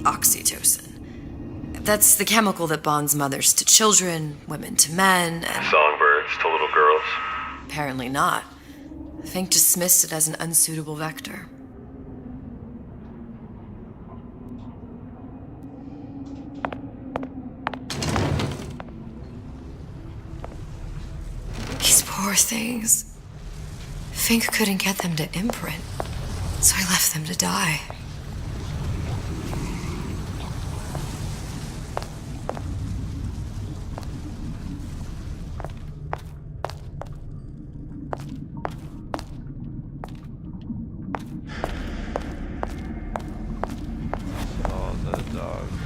oxytocin. That's the chemical that bonds mothers to children, women to men, and... Songbirds to little girls? Apparently not. Fink dismissed it as an unsuitable vector. These poor things. Fink couldn't get them to imprint, so I left them to die. All the dogs.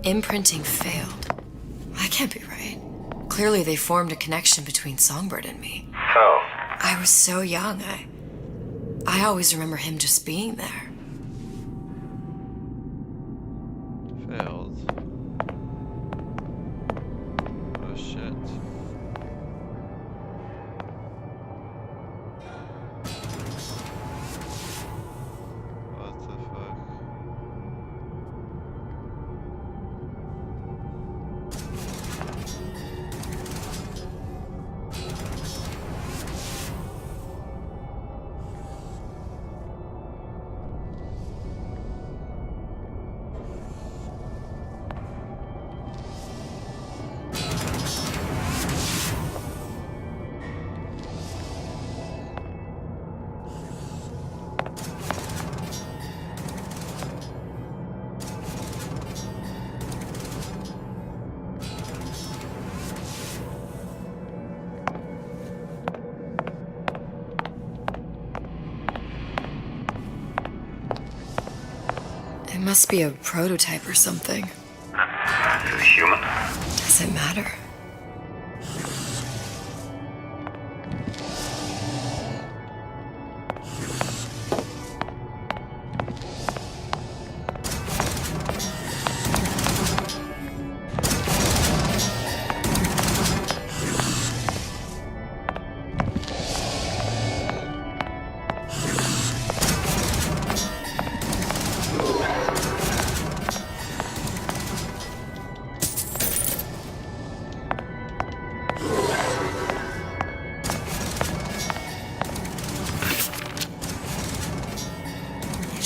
Imprinting failed. That can't be right. Clearly they formed a connection between Songbird and me. How? I was so young, I always remember him just being there. Failed. Oh shit. Must be a prototype or something. Is it human? Does it matter?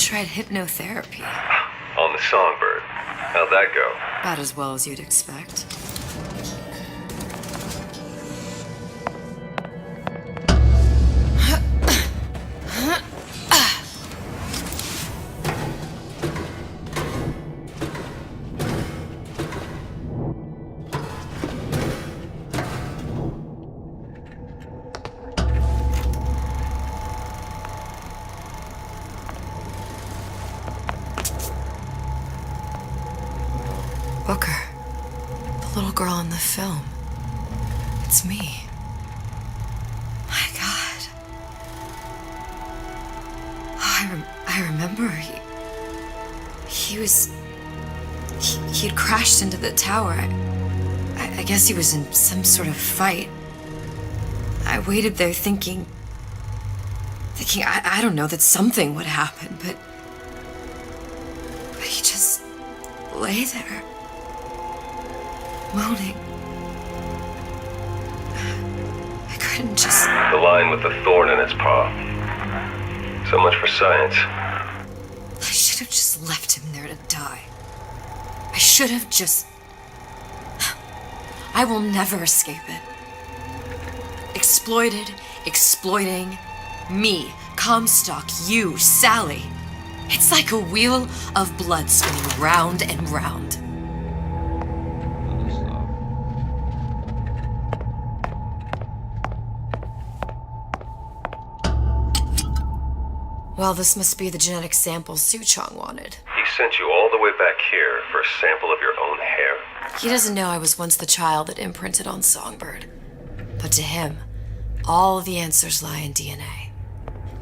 Tried hypnotherapy. On the Songbird. How'd that go? About as well as you'd expect. Booker. The little girl in the film. It's me. My God. Oh, I remember. He'd crashed into the tower. I guess he was in some sort of fight. I waited there thinking I don't know, that something would happen, but he just lay there. Moaning. I couldn't just... The line with the thorn in its paw. So much for science. I should have just left him there to die. I should have just... I will never escape it. Exploited, exploiting, me, Comstock, you, Sally. It's like a wheel of blood spinning round and round. Well, this must be the genetic sample Suchong wanted. He sent you all the way back here for a sample of your own hair? He doesn't know I was once the child that imprinted on Songbird. But to him, all the answers lie in DNA.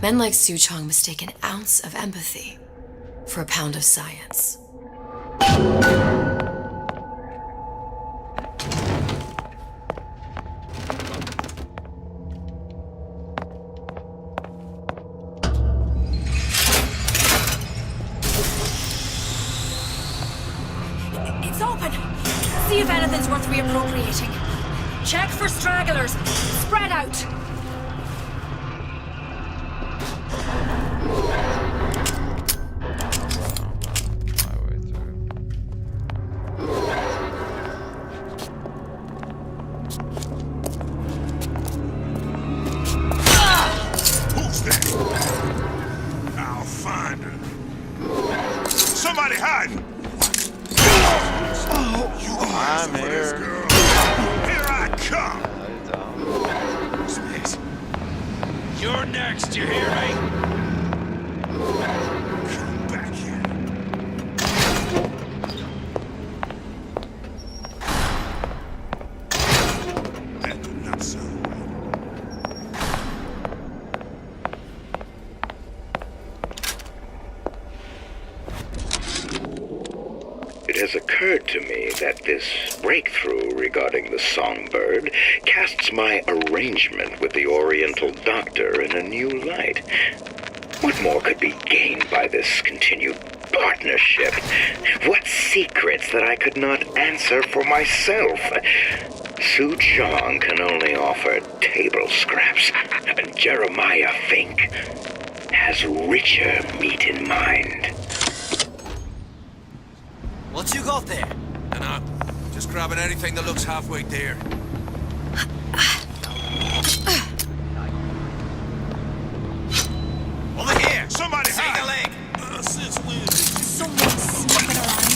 Men like Suchong mistake an ounce of empathy for a pound of science. It's open! See if anything's worth reappropriating. Check for stragglers. Spread out! Who's that? I'll find her. Somebody hiding! I'm here. Here I come! Smith. You're next, you hear me? Come back here. That did not sound right. It has occurred to me that this breakthrough regarding the Songbird casts my arrangement with the Oriental Doctor in a new light. What more could be gained by this continued partnership? What secrets that I could not answer for myself? Suchong can only offer table scraps, and Jeremiah Fink has richer meat in mind. What you got there? Dunno. Just grabbing anything that looks halfway there. Over here! Somebody Take hide! a leg! Since when? Someone's sniffing around.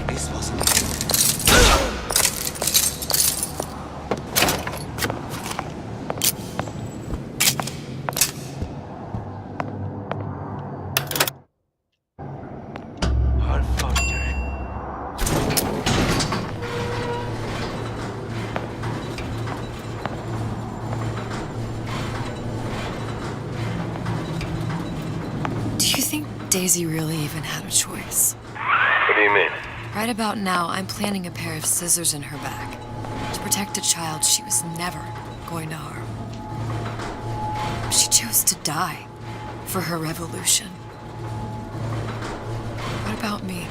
This wasn't Daisy really even had a choice. What do you mean? Right about now, I'm planting a pair of scissors in her back to protect a child she was never going to harm. She chose to die for her revolution. What about me?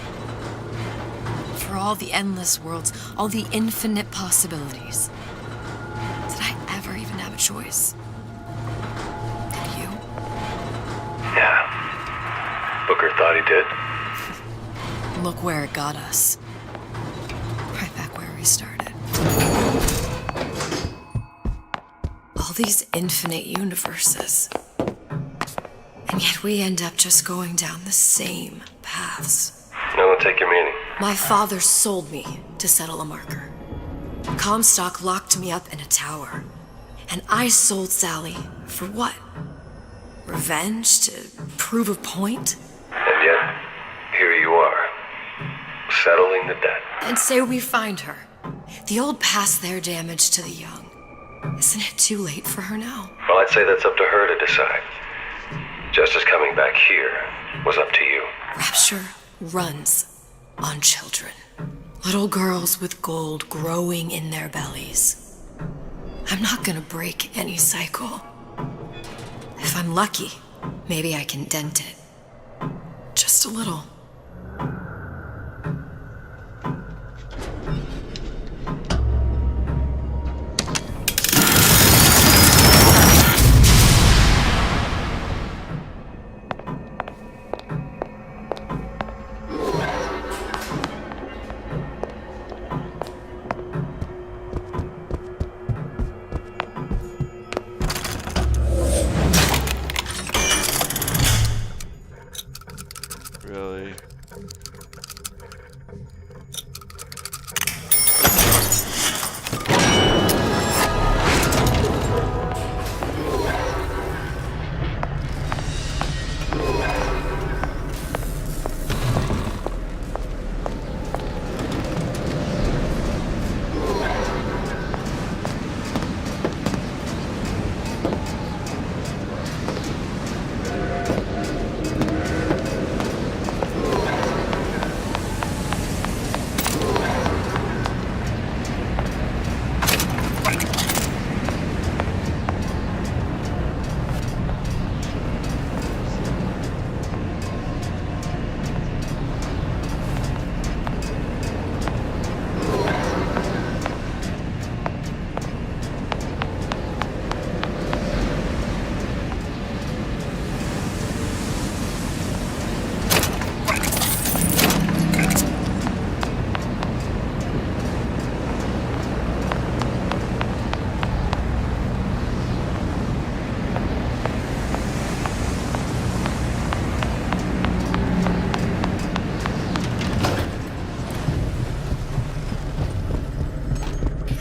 For all the endless worlds, all the infinite possibilities. Did I ever even have a choice? Did you? Yeah. Booker thought he did. Look where it got us. Right back where we started. All these infinite universes. And yet we end up just going down the same paths. I don't take your meaning. My father sold me to settle a marker. Comstock locked me up in a tower. And I sold Sally for what? Revenge? To prove a point? And yet, here you are, settling the debt. And say we find her. The old past their damage to the young. Isn't it too late for her now? Well, I'd say that's up to her to decide. Justice coming back here was up to you. Rapture runs on children. Little girls with gold growing in their bellies. I'm not gonna break any cycle. If I'm lucky, maybe I can dent it. Just a little. Really?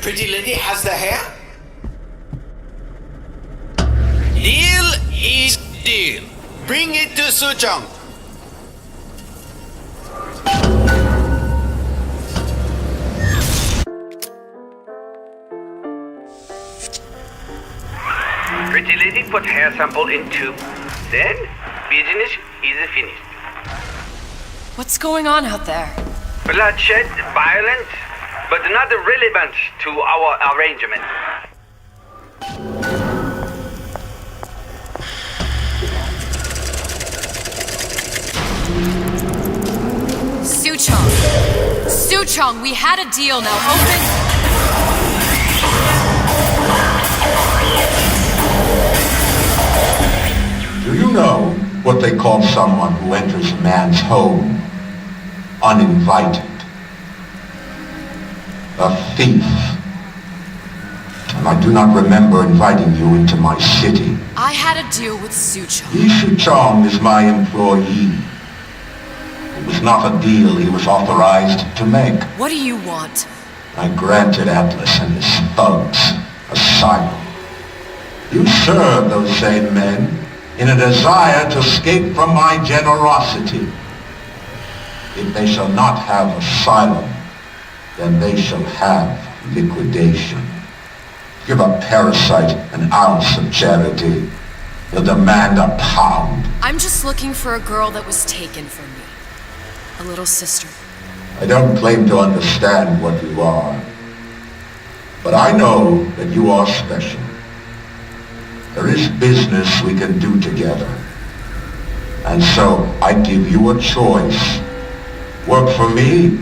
Pretty lady has the hair? Deal is deal. Bring it to Suchong. Pretty lady put hair sample in tube. Then, business is finished. What's going on out there? Bloodshed, violence, but not relevant to our arrangement. Suchong! Suchong, we had a deal, now open... Do you know what they call someone who enters man's home uninvited? A thief. And I do not remember inviting you into my city. I had a deal with Suchong. Yi Chong is my employee. It was not a deal he was authorized to make. What do you want? I granted Atlas and his thugs asylum. You serve those same men in a desire to escape from my generosity. If they shall not have asylum, then they shall have liquidation. Give a parasite an ounce of charity, You demand a pound. I'm just looking for a girl that was taken from me. A little sister. I don't claim to understand what you are, but I know that you are special. There is business we can do together. And so I give you a choice. Work for me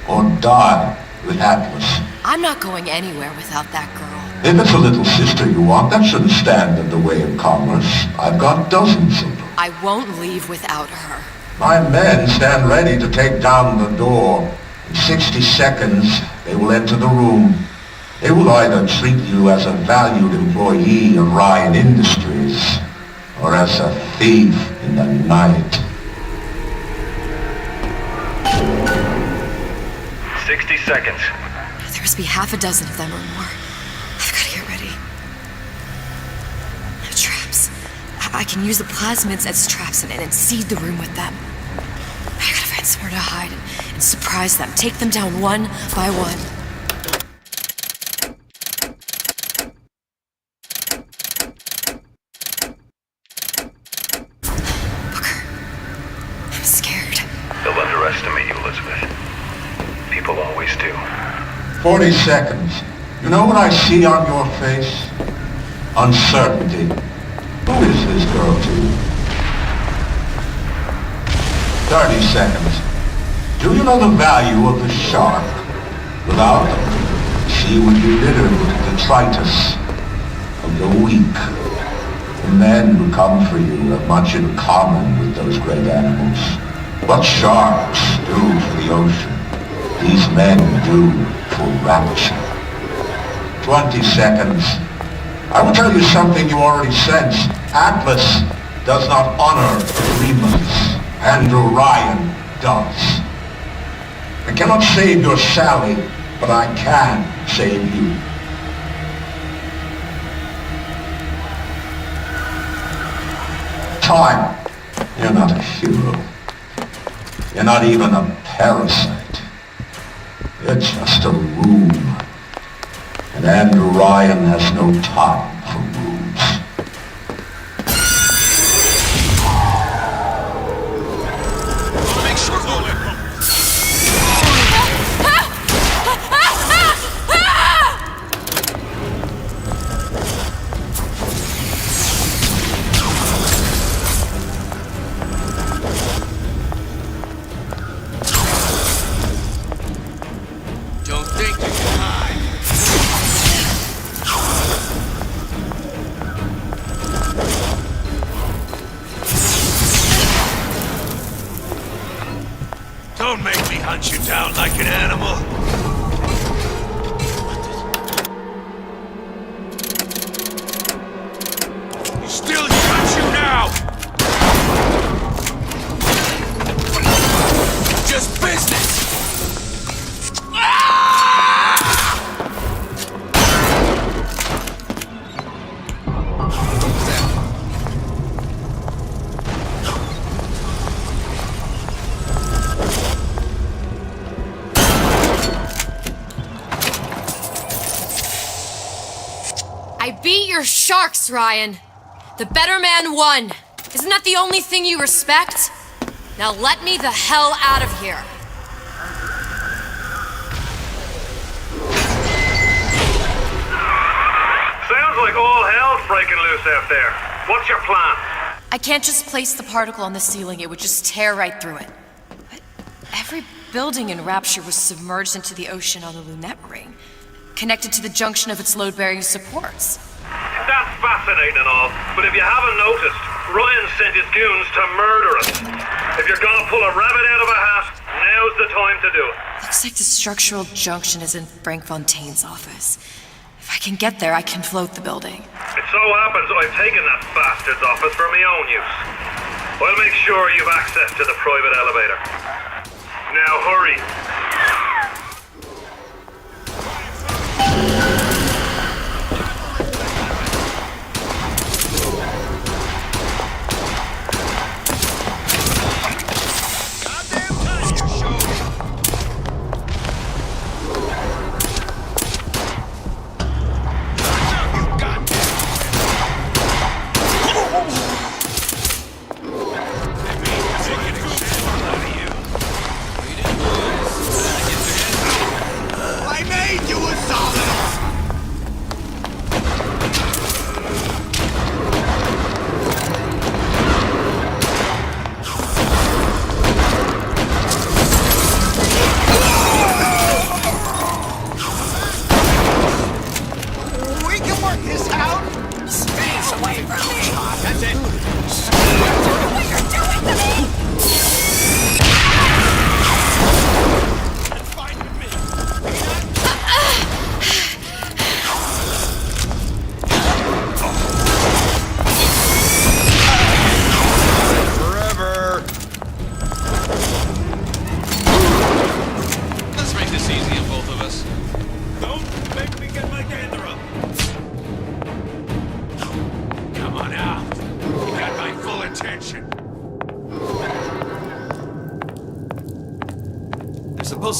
or die with Atlas. I'm not going anywhere without that girl. If it's a little sister you want, that shouldn't stand in the way of commerce. I've got dozens of them. I won't leave without her. My men stand ready to take down the door. In 60 seconds, they will enter the room. They will either treat you as a valued employee of Ryan Industries, or as a thief in the night. 60 seconds. There must be half a dozen of them or more. I've got to get ready. Traps. I can use the plasmids as traps and seed the room with them. I gotta find somewhere to hide and surprise them. Take them down one by one. I'm scared. They'll underestimate you, Elizabeth. People always do. 40 seconds. You know what I see on your face? Uncertainty. Who is this girl to you? 30 seconds. Do you know the value of the shark? Without them, she would be littered with detritus of the weak. The men who come for you have much in common with those great animals. What sharks do for the ocean, these men do for rapture. 20 seconds. I will tell you something you already sense. Atlas does not honor agreements. Andrew Ryan does. I cannot save your Sally, but I can save you. Time. You're not a hero. You're not even a parasite. You're just a room. And Andrew Ryan has no time for rooms. Make sure Don't think you can hide. Don't make me hunt you down like an animal. You still got you now! Just business! I beat your sharks, Ryan. The better man won. Isn't that the only thing you respect? Now let me the hell out of here. Sounds like all hell's breaking loose out there. What's your plan? I can't just place the particle on the ceiling. It would just tear right through it. But every building in Rapture was submerged into the ocean on the Lunette ring, connected to the junction of its load-bearing supports. That's fascinating and all, but if you haven't noticed, Ryan sent his goons to murder us. If you're gonna pull a rabbit out of a hat, now's the time to do it. Looks like the structural junction is in Frank Fontaine's office. If I can get there, I can float the building. It so happens I've taken that bastard's office for my own use. I'll make sure you've access to the private elevator. Now hurry.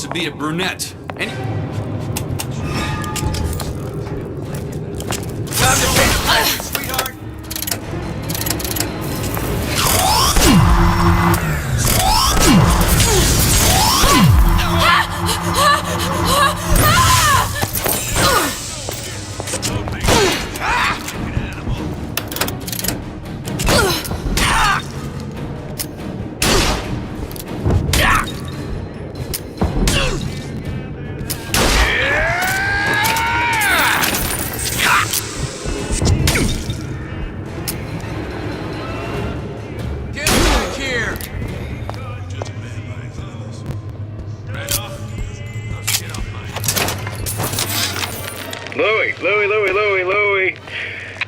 to be a brunette. Time to pay the price, sweetheart! Louie.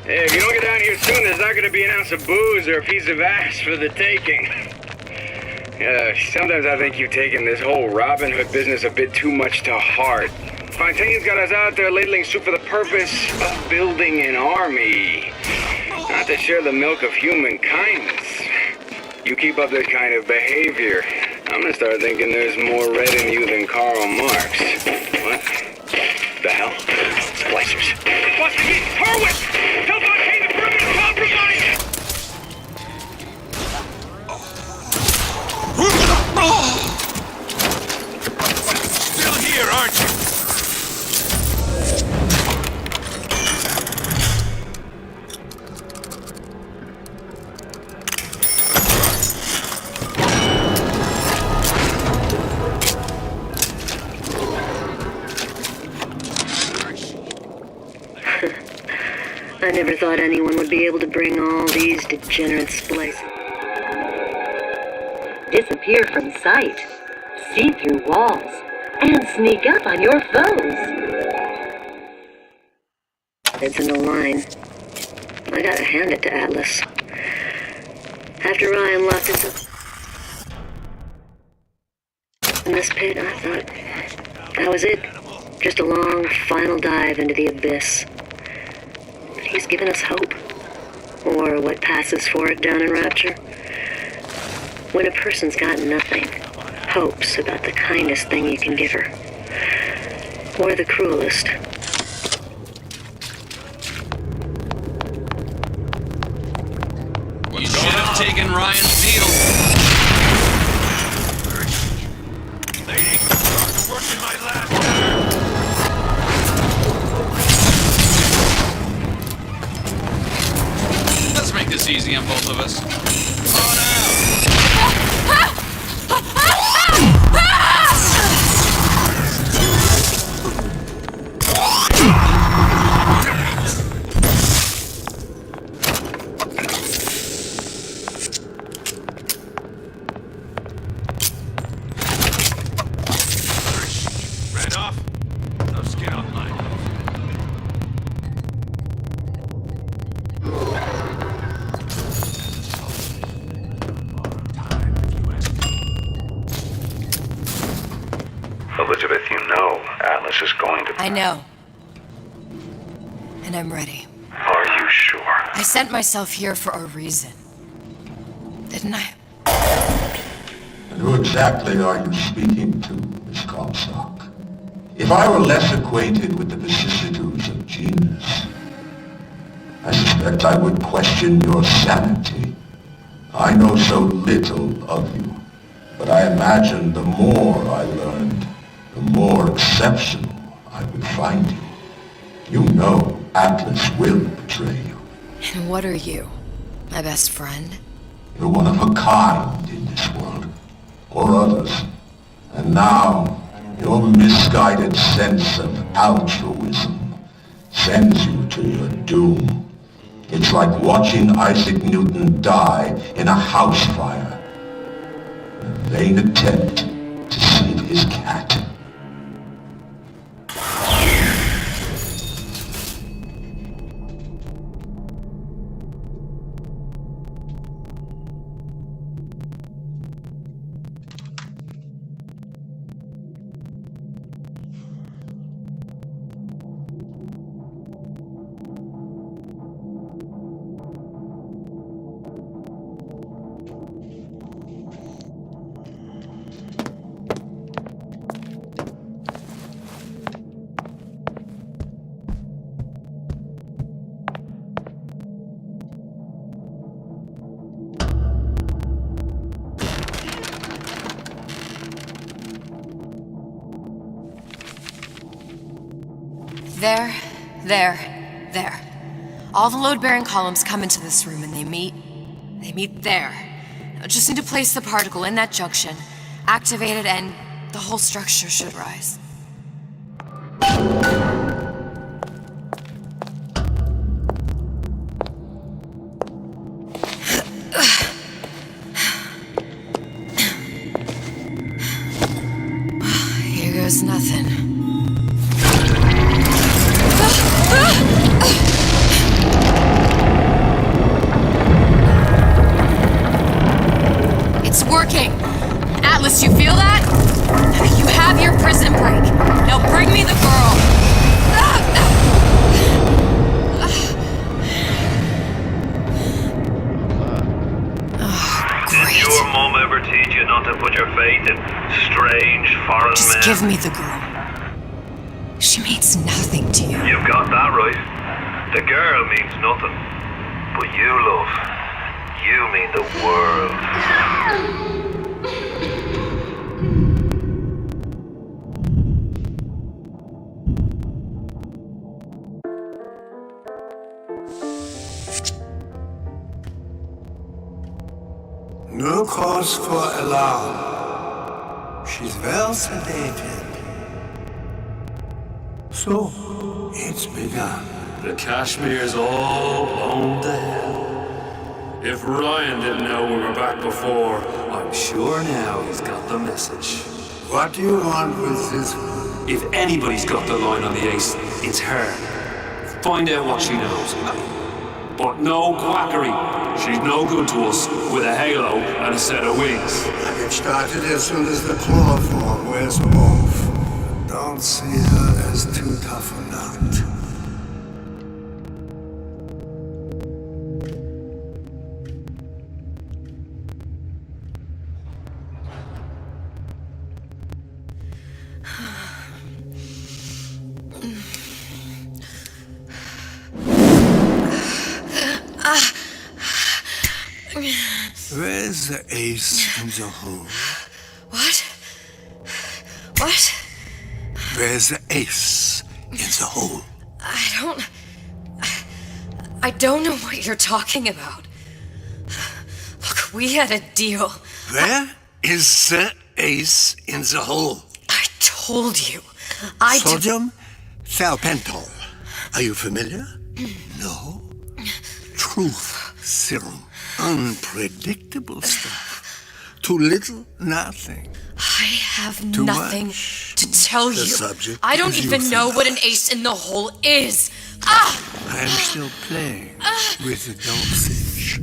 If you don't get down here soon, there's not going to be an ounce of booze or a piece of ass for the taking. Sometimes I think you've taken this whole Robin Hood business a bit too much to heart. Fontaine's got us out there ladling soup for the purpose of building an army, not to share the milk of human kindness. You keep up this kind of behavior, I'm gonna start thinking there's more red in you than Karl Marx. What the hell? Splicers. It must be Hurwitz! Tell Fontaine the perimeter compromised! Still here, aren't you? I never thought anyone would be able to bring all these degenerate splices. Disappear from sight, see through walls, and sneak up on your foes. It's in the line. I gotta hand it to Atlas. After Ryan left us in this pit, I thought that was it. Just a long, final dive into the abyss. But he's given us hope. Or what passes for it down in Rapture. When a person's got nothing, hope's about the kindest thing you can give her. Or the cruelest. You should have taken Ryan's needle. Lady, working my last Let's make this easy on both of us. Elizabeth, you know Atlas is going to... I know. And I'm ready. Are you sure? I sent myself here for a reason. Didn't I? And who exactly are you speaking to, Miss Comstock? If I were less acquainted with the vicissitudes of genius, I suspect I would question your sanity. I know so little of you, but I imagine the more I learned, the more exceptional I would find you. You know Atlas will betray you. And what are you? My best friend? You're one of a kind in this world, or others. And now, your misguided sense of altruism sends you to your doom. It's like watching Isaac Newton die in a house fire. A vain attempt to save his cat. There. All the load-bearing columns come into this room and they meet there. I just need to place the particle in that junction, activate it, and the whole structure should rise. Here goes nothing. It's working! Atlas, you feel that? You have your prison break. Now bring me the girl! Did your mom ever teach you not to put your faith in strange foreign men? Just give me the girl. She means nothing to you. You've got that right. The girl means nothing. But you, love, you mean the world. No cause for alarm. She's well sedated. So, it's begun. The Kashmir's all blown to hell. If Ryan didn't know we were back before, I'm sure now he's got the message. What do you want with this one? If anybody's got the line on the ace, it's her. Find out what she knows. But no quackery. She's no good to us with a halo and a set of wings. I get started as soon as the chloroform wears off. Don't see her as too tough a nut. Where's the ace in the hole? What? What? Where's the ace in the hole? I don't know what you're talking about. Look, we had a deal. Where is the ace in the hole? I told you. Sodium thiopental. Are you familiar? No. Truth serum. Unpredictable stuff. Too little, nothing. I have Too nothing much. to tell The you. subject I don't is even know what an ace in the hole is. Ah! I'm still playing with the dosage.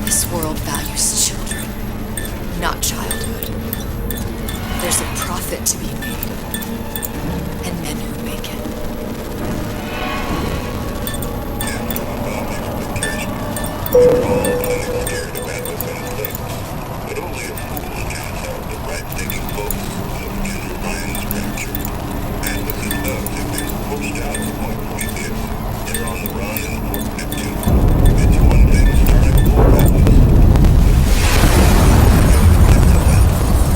This world values children, not childhood. There's a profit to be made, and men who make it.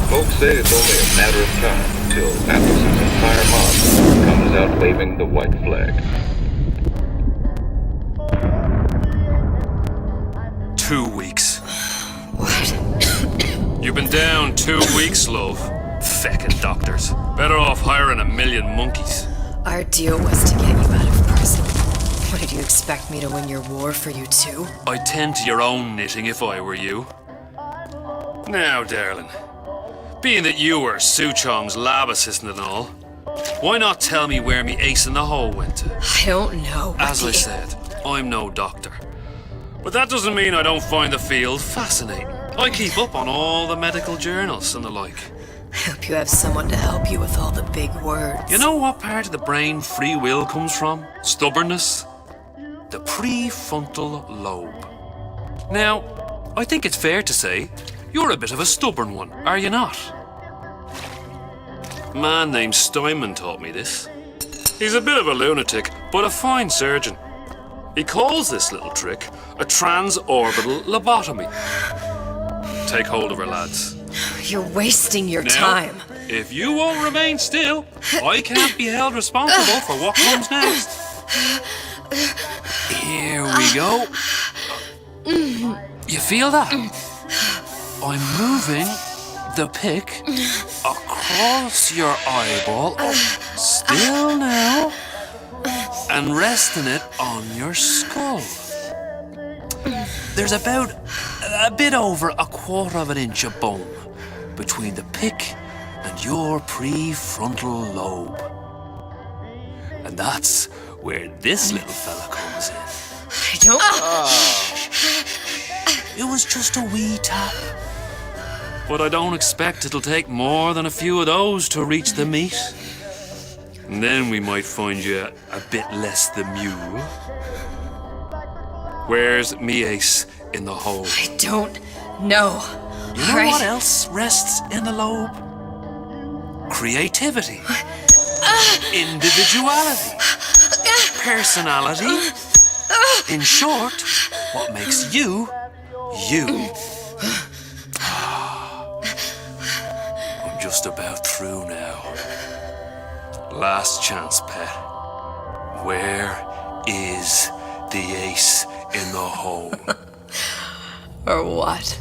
Folks say it's only a matter of time until Atlas's entire mob comes out waving the white flag. 2 weeks. What? You've been down 2 weeks, love. Feckin' doctors. Better off hiring 1,000,000 monkeys. Our deal was to get you out of prison. What, did you expect me to win your war for you too? I'd tend to your own knitting if I were you. Now, darling, being that you were Suchong's lab assistant and all, why not tell me where me ace in the hole went to? I don't know. As I said, I'm no doctor. But that doesn't mean I don't find the field fascinating. I keep up on all the medical journals and the like. I hope you have someone to help you with all the big words. You know what part of the brain free will comes from? Stubbornness? The prefrontal lobe. Now, I think it's fair to say you're a bit of a stubborn one, are you not? A man named Steinman taught me this. He's a bit of a lunatic, but a fine surgeon. He calls this little trick a transorbital lobotomy. Take hold of her, lads. You're wasting your Now, time. If you won't remain still, I can't be held responsible for what comes next. Here we go. You feel that? I'm moving the pick across your eyeball, still now, and resting it on your skull. There's about a bit over 1/4 inch of bone between the pick and your prefrontal lobe. And that's where this little fella comes in. I don't... It was just a wee tap. But I don't expect it'll take more than a few of those to reach the meat. And then we might find you a bit less the mule. Where's me ace in the hole? I don't know. You know what else rests in the lobe? Creativity. Individuality. Personality. In short, what makes you, you. I'm just about through now. Last chance, pet. Where is the ace in the hole? Or what?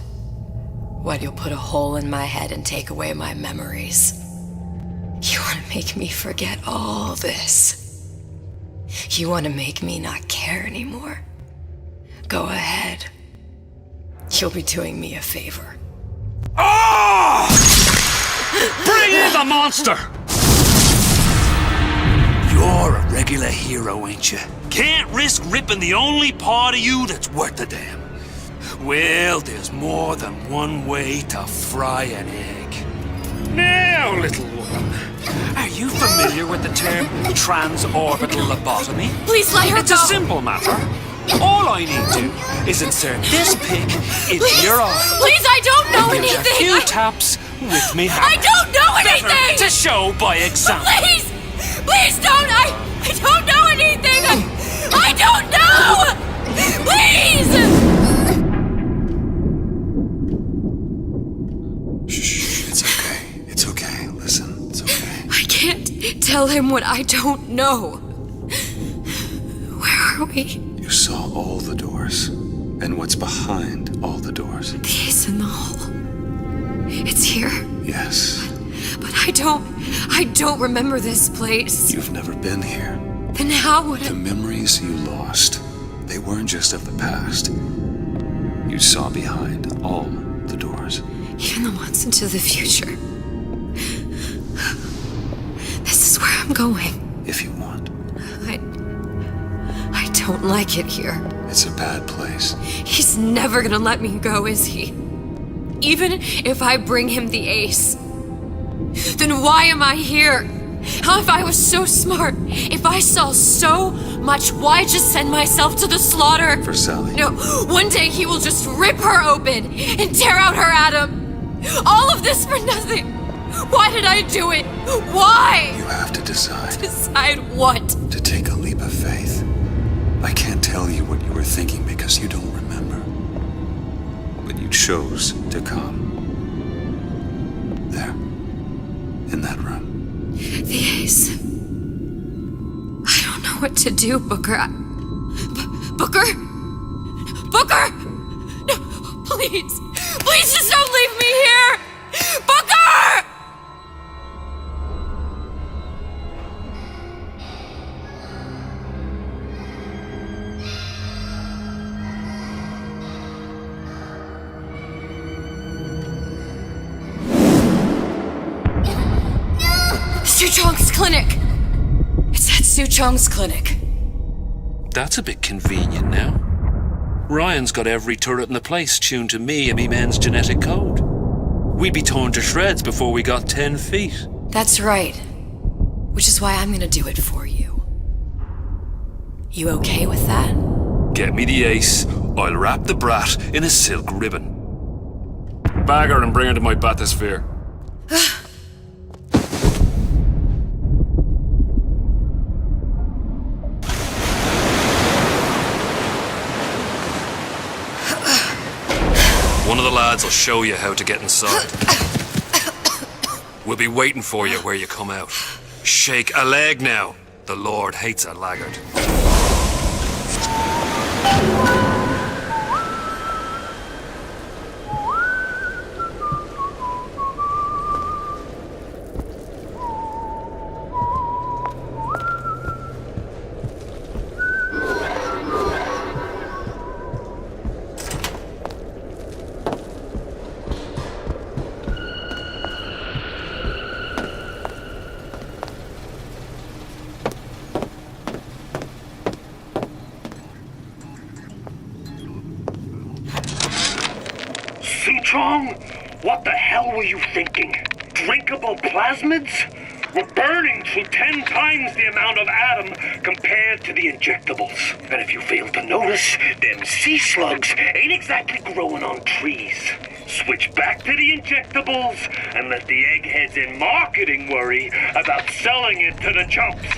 What, you'll put a hole in my head and take away my memories? You want to make me forget all this? You want to make me not care anymore? Go ahead. You'll be doing me a favor. Ah! Bring in the monster! You're a regular hero, ain't you? Can't risk ripping the only part of you that's worth a damn. Well, there's more than one way to fry an egg. Now, little woman, are you familiar with the term transorbital lobotomy? Please let her It's go. a simple matter. All I need to is insert this pick into your eye. Please, I don't know and give you anything. a few taps with me hammer. I don't know anything. Better to show by example. Please! Please don't! I don't know anything! I don't know! Please! Shh, it's okay. It's okay. Listen, it's okay. I can't tell him what I don't know. Where are we? You saw all the doors. And what's behind all the doors? The ace in the hole. It's here. Yes. But I don't remember this place. You've never been here. Then how would The memories you lost, they weren't just of the past. You saw behind all the doors. Even the ones into the future. This is where I'm going. If you want. I don't like it here. It's a bad place. He's never gonna let me go, is he? Even if I bring him the ace. Then why am I here? How if I was so smart? If I saw so much, why just send myself to the slaughter? For Sally. No, one day he will just rip her open and tear out her atom. All of this for nothing. Why did I do it? Why? You have to decide. Decide what? To take a leap of faith. I can't tell you what you were thinking because you don't remember. But you chose to come. There. In that room. The ace. I don't know what to do, Booker. Booker? Booker! No, please. Please just don't leave me here! Booker! Suchong's clinic! It's at Suchong's clinic. That's a bit convenient now. Ryan's got every turret in the place tuned to me and me men's genetic code. We'd be torn to shreds before we got 10 feet. That's right. Which is why I'm gonna do it for you. You okay with that? Get me the ace, I'll wrap the brat in a silk ribbon. Bag her and bring her to my bathysphere. One of the lads will show you how to get inside. We'll be waiting for you where you come out. Shake a leg now. The Lord hates a laggard. What the hell were you thinking? Drinkable plasmids? We're burning through 10 times the amount of atom compared to the injectables. And if you fail to notice, them sea slugs ain't exactly growing on trees. Switch back to the injectables and let the eggheads in marketing worry about selling it to the chumps.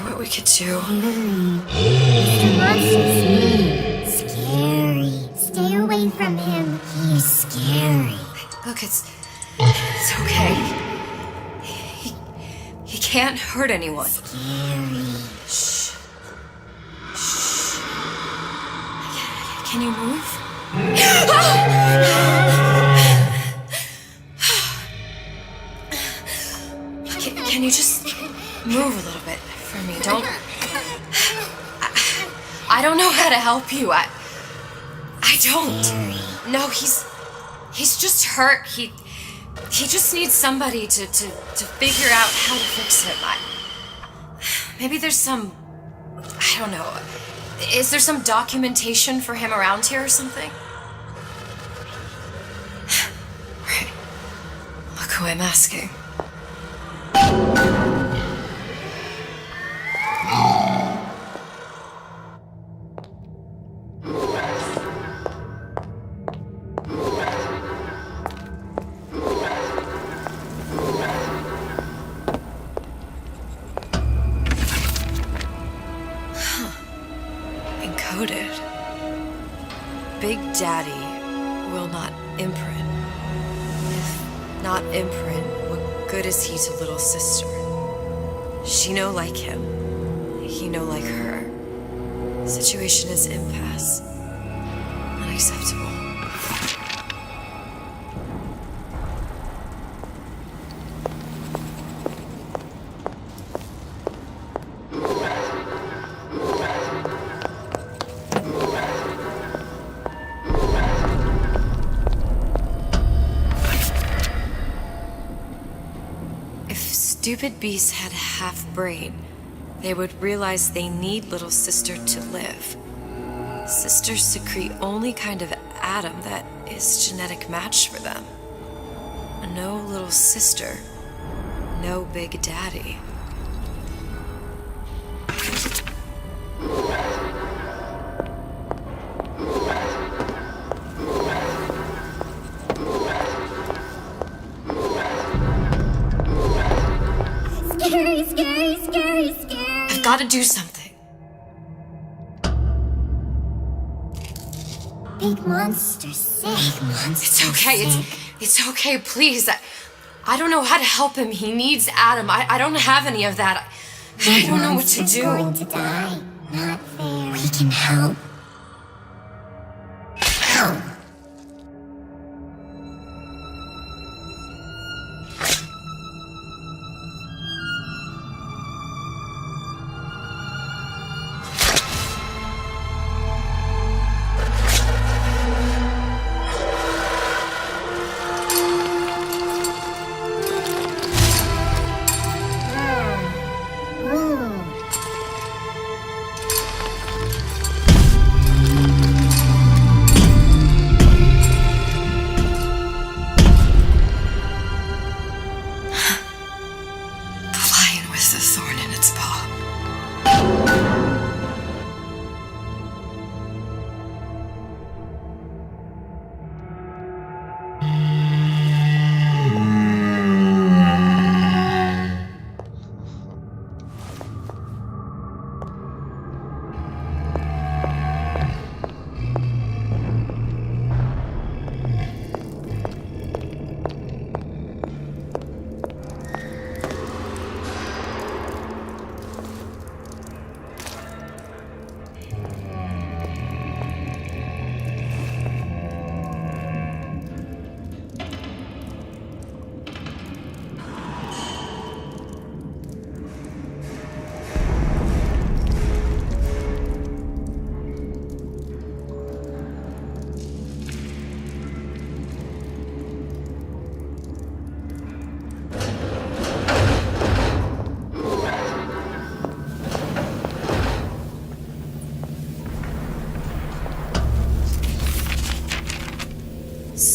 What we could do. Mr. Monster's mean. Scary. Stay away from him. He's scary. Look, it's okay. He can't hurt anyone. Scary. Shh. Shh. Can you move? Can you just move a little bit for me? Don't. I don't know how to help you. I don't. No, he's just hurt. He just needs somebody to figure out how to fix him. Maybe there's some. I don't know. Is there some documentation for him around here or something? Right. Look who I'm asking. Encoded. Big Daddy will not imprint. If not imprint, what good is he to little sister? She no like him. He no like her. Situation is impasse. Unacceptable. Stupid beasts had half brain. They would realize they need little sister to live. Sisters secrete only kind of atom that is genetic match for them. No little sister, no Big Daddy. gotta do something. Big monster sick. Big monster It's okay. sick. It's okay, please. I don't know how to help him. He needs Adam. I don't have any of that. I don't know what to Monster's do. going to die. Not fair. We can help. Help. The thorn in its paw.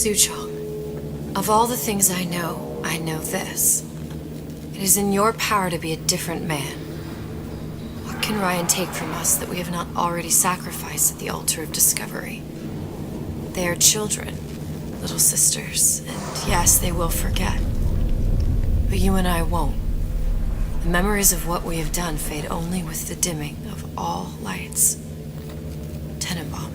Suchong, of all the things I know this. It is in your power to be a different man. What can Ryan take from us that we have not already sacrificed at the altar of discovery? They are children, little sisters, and yes, they will forget. But you and I won't. The memories of what we have done fade only with the dimming of all lights. Tenenbaum.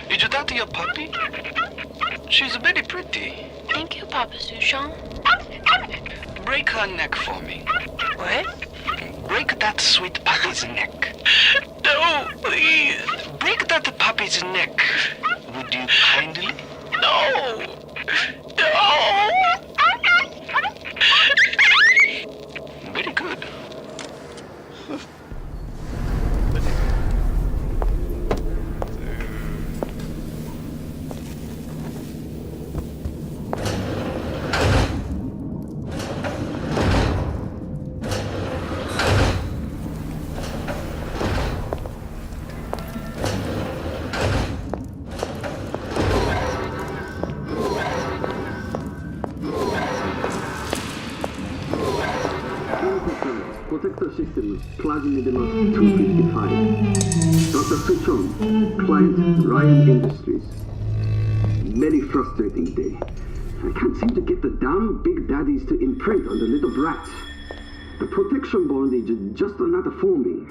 Did you talk to your puppy? She's very pretty. Thank you, Papa Suchong. Break her neck for me. What? Break that sweet puppy's neck. No, please. Break that puppy's neck. Would you kindly? No. No. Very good. Protector system Plasmid 255. Dr. Suchong, client Ryan Industries. Very frustrating day. I can't seem to get the damn big daddies to imprint on the little brats. The protection bondage is just not forming.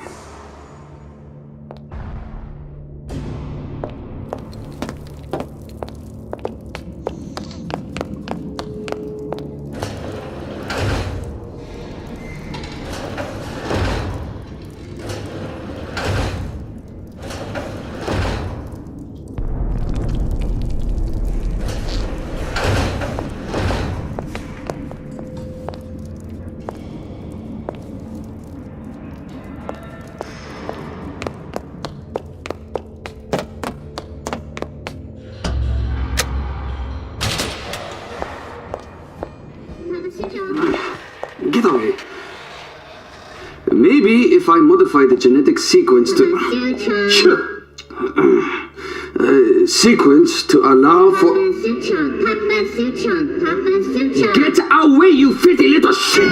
Get away. Maybe if I modify the genetic sequence to... sequence to allow for... Get away, you filthy little shit!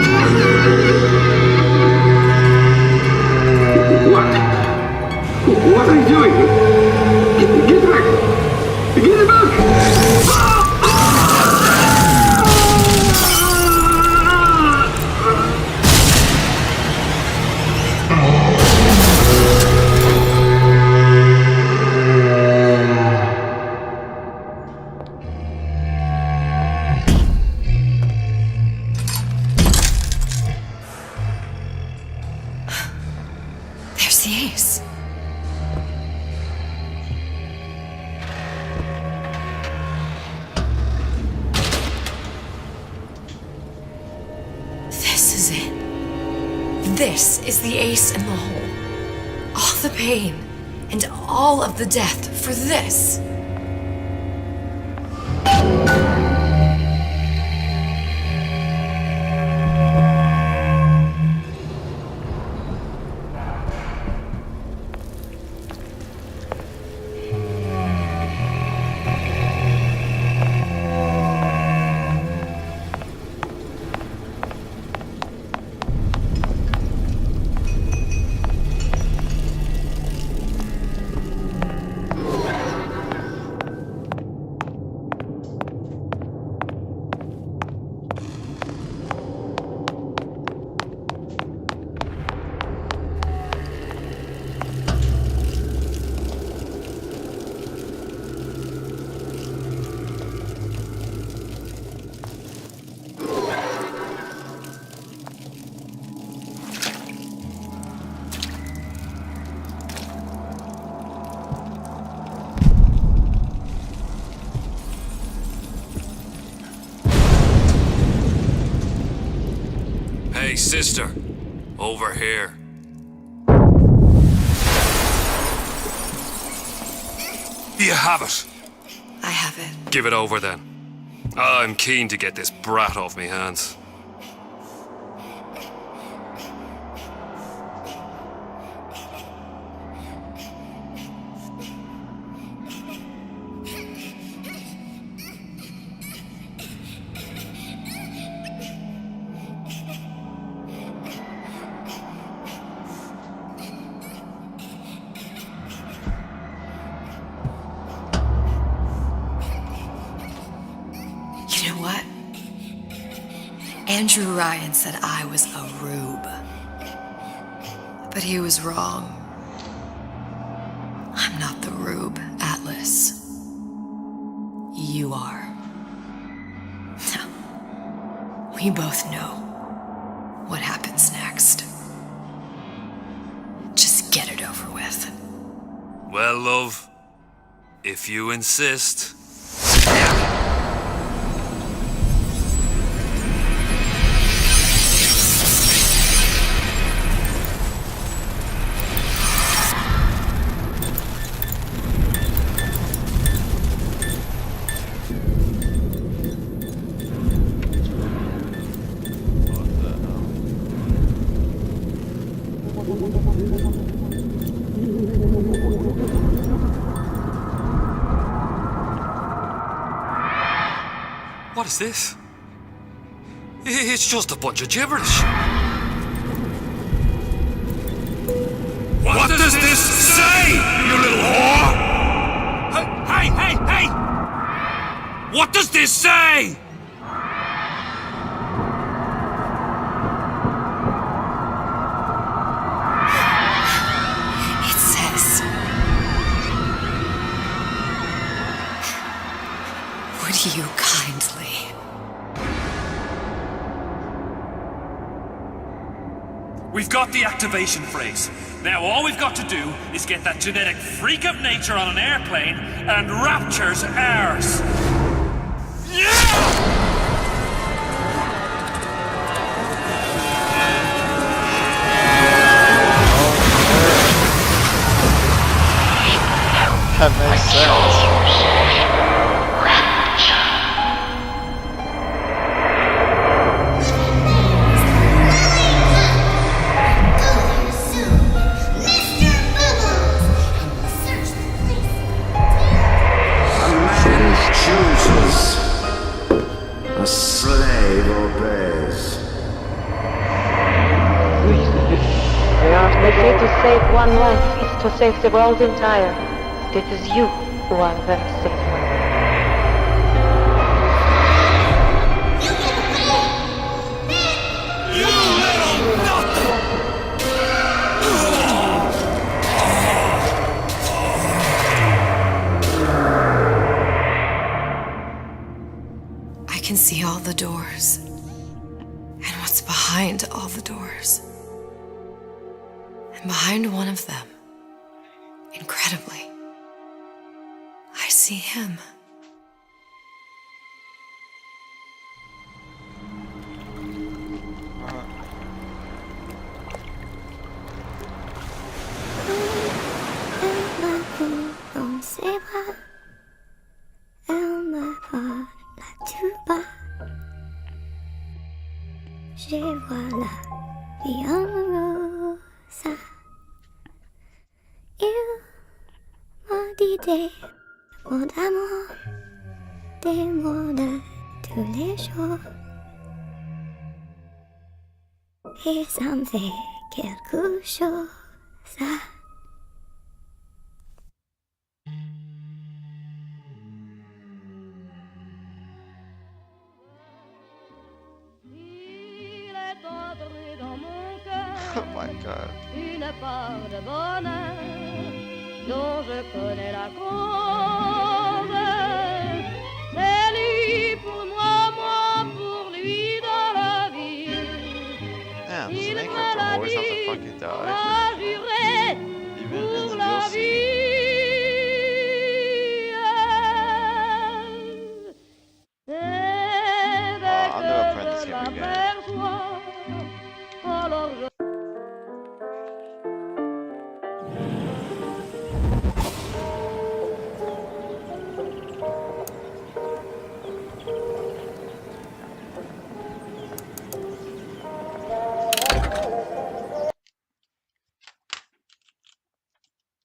What? What are you doing? Get back! Get back! it. This is the ace in the hole. All the pain and all of the death for this. Hey, sister. Over here. Do you have it? I have it. Give it over then. I'm keen to get this brat off me hands. You know what? Andrew Ryan said I was a rube. But he was wrong. I'm not the rube, Atlas. You are. Now, we both know what happens next. Just get it over with. Well, love, if you insist. What is this? It's just a bunch of gibberish. What does this say, you little whore? Hey! What does this say? It says, would you kindly? We've got the activation phrase. Now all we've got to do is get that genetic freak of nature on an airplane and Rapture's ours. That makes sense. A slave obeys. We are making to save one life is to save the world entire. It is you who are the safe one. You little nothing! I can see all the doors. And what's behind all the doors. And behind one of them, incredibly, I see him. je vois la vie en rose. Il m'a dit des mots d'amour, des mots de tous les jours. Et ça me fait quelque chose. Oh my god. Une part de bonheur dont je connais la cause. C'est lui pour moi, moi pour lui dans la vie. Damn, does Il an me anchor l'a always have to dit, fucking die? m'a juré Even in pour the la DLC? vie. I'm never playing this game again. Alors je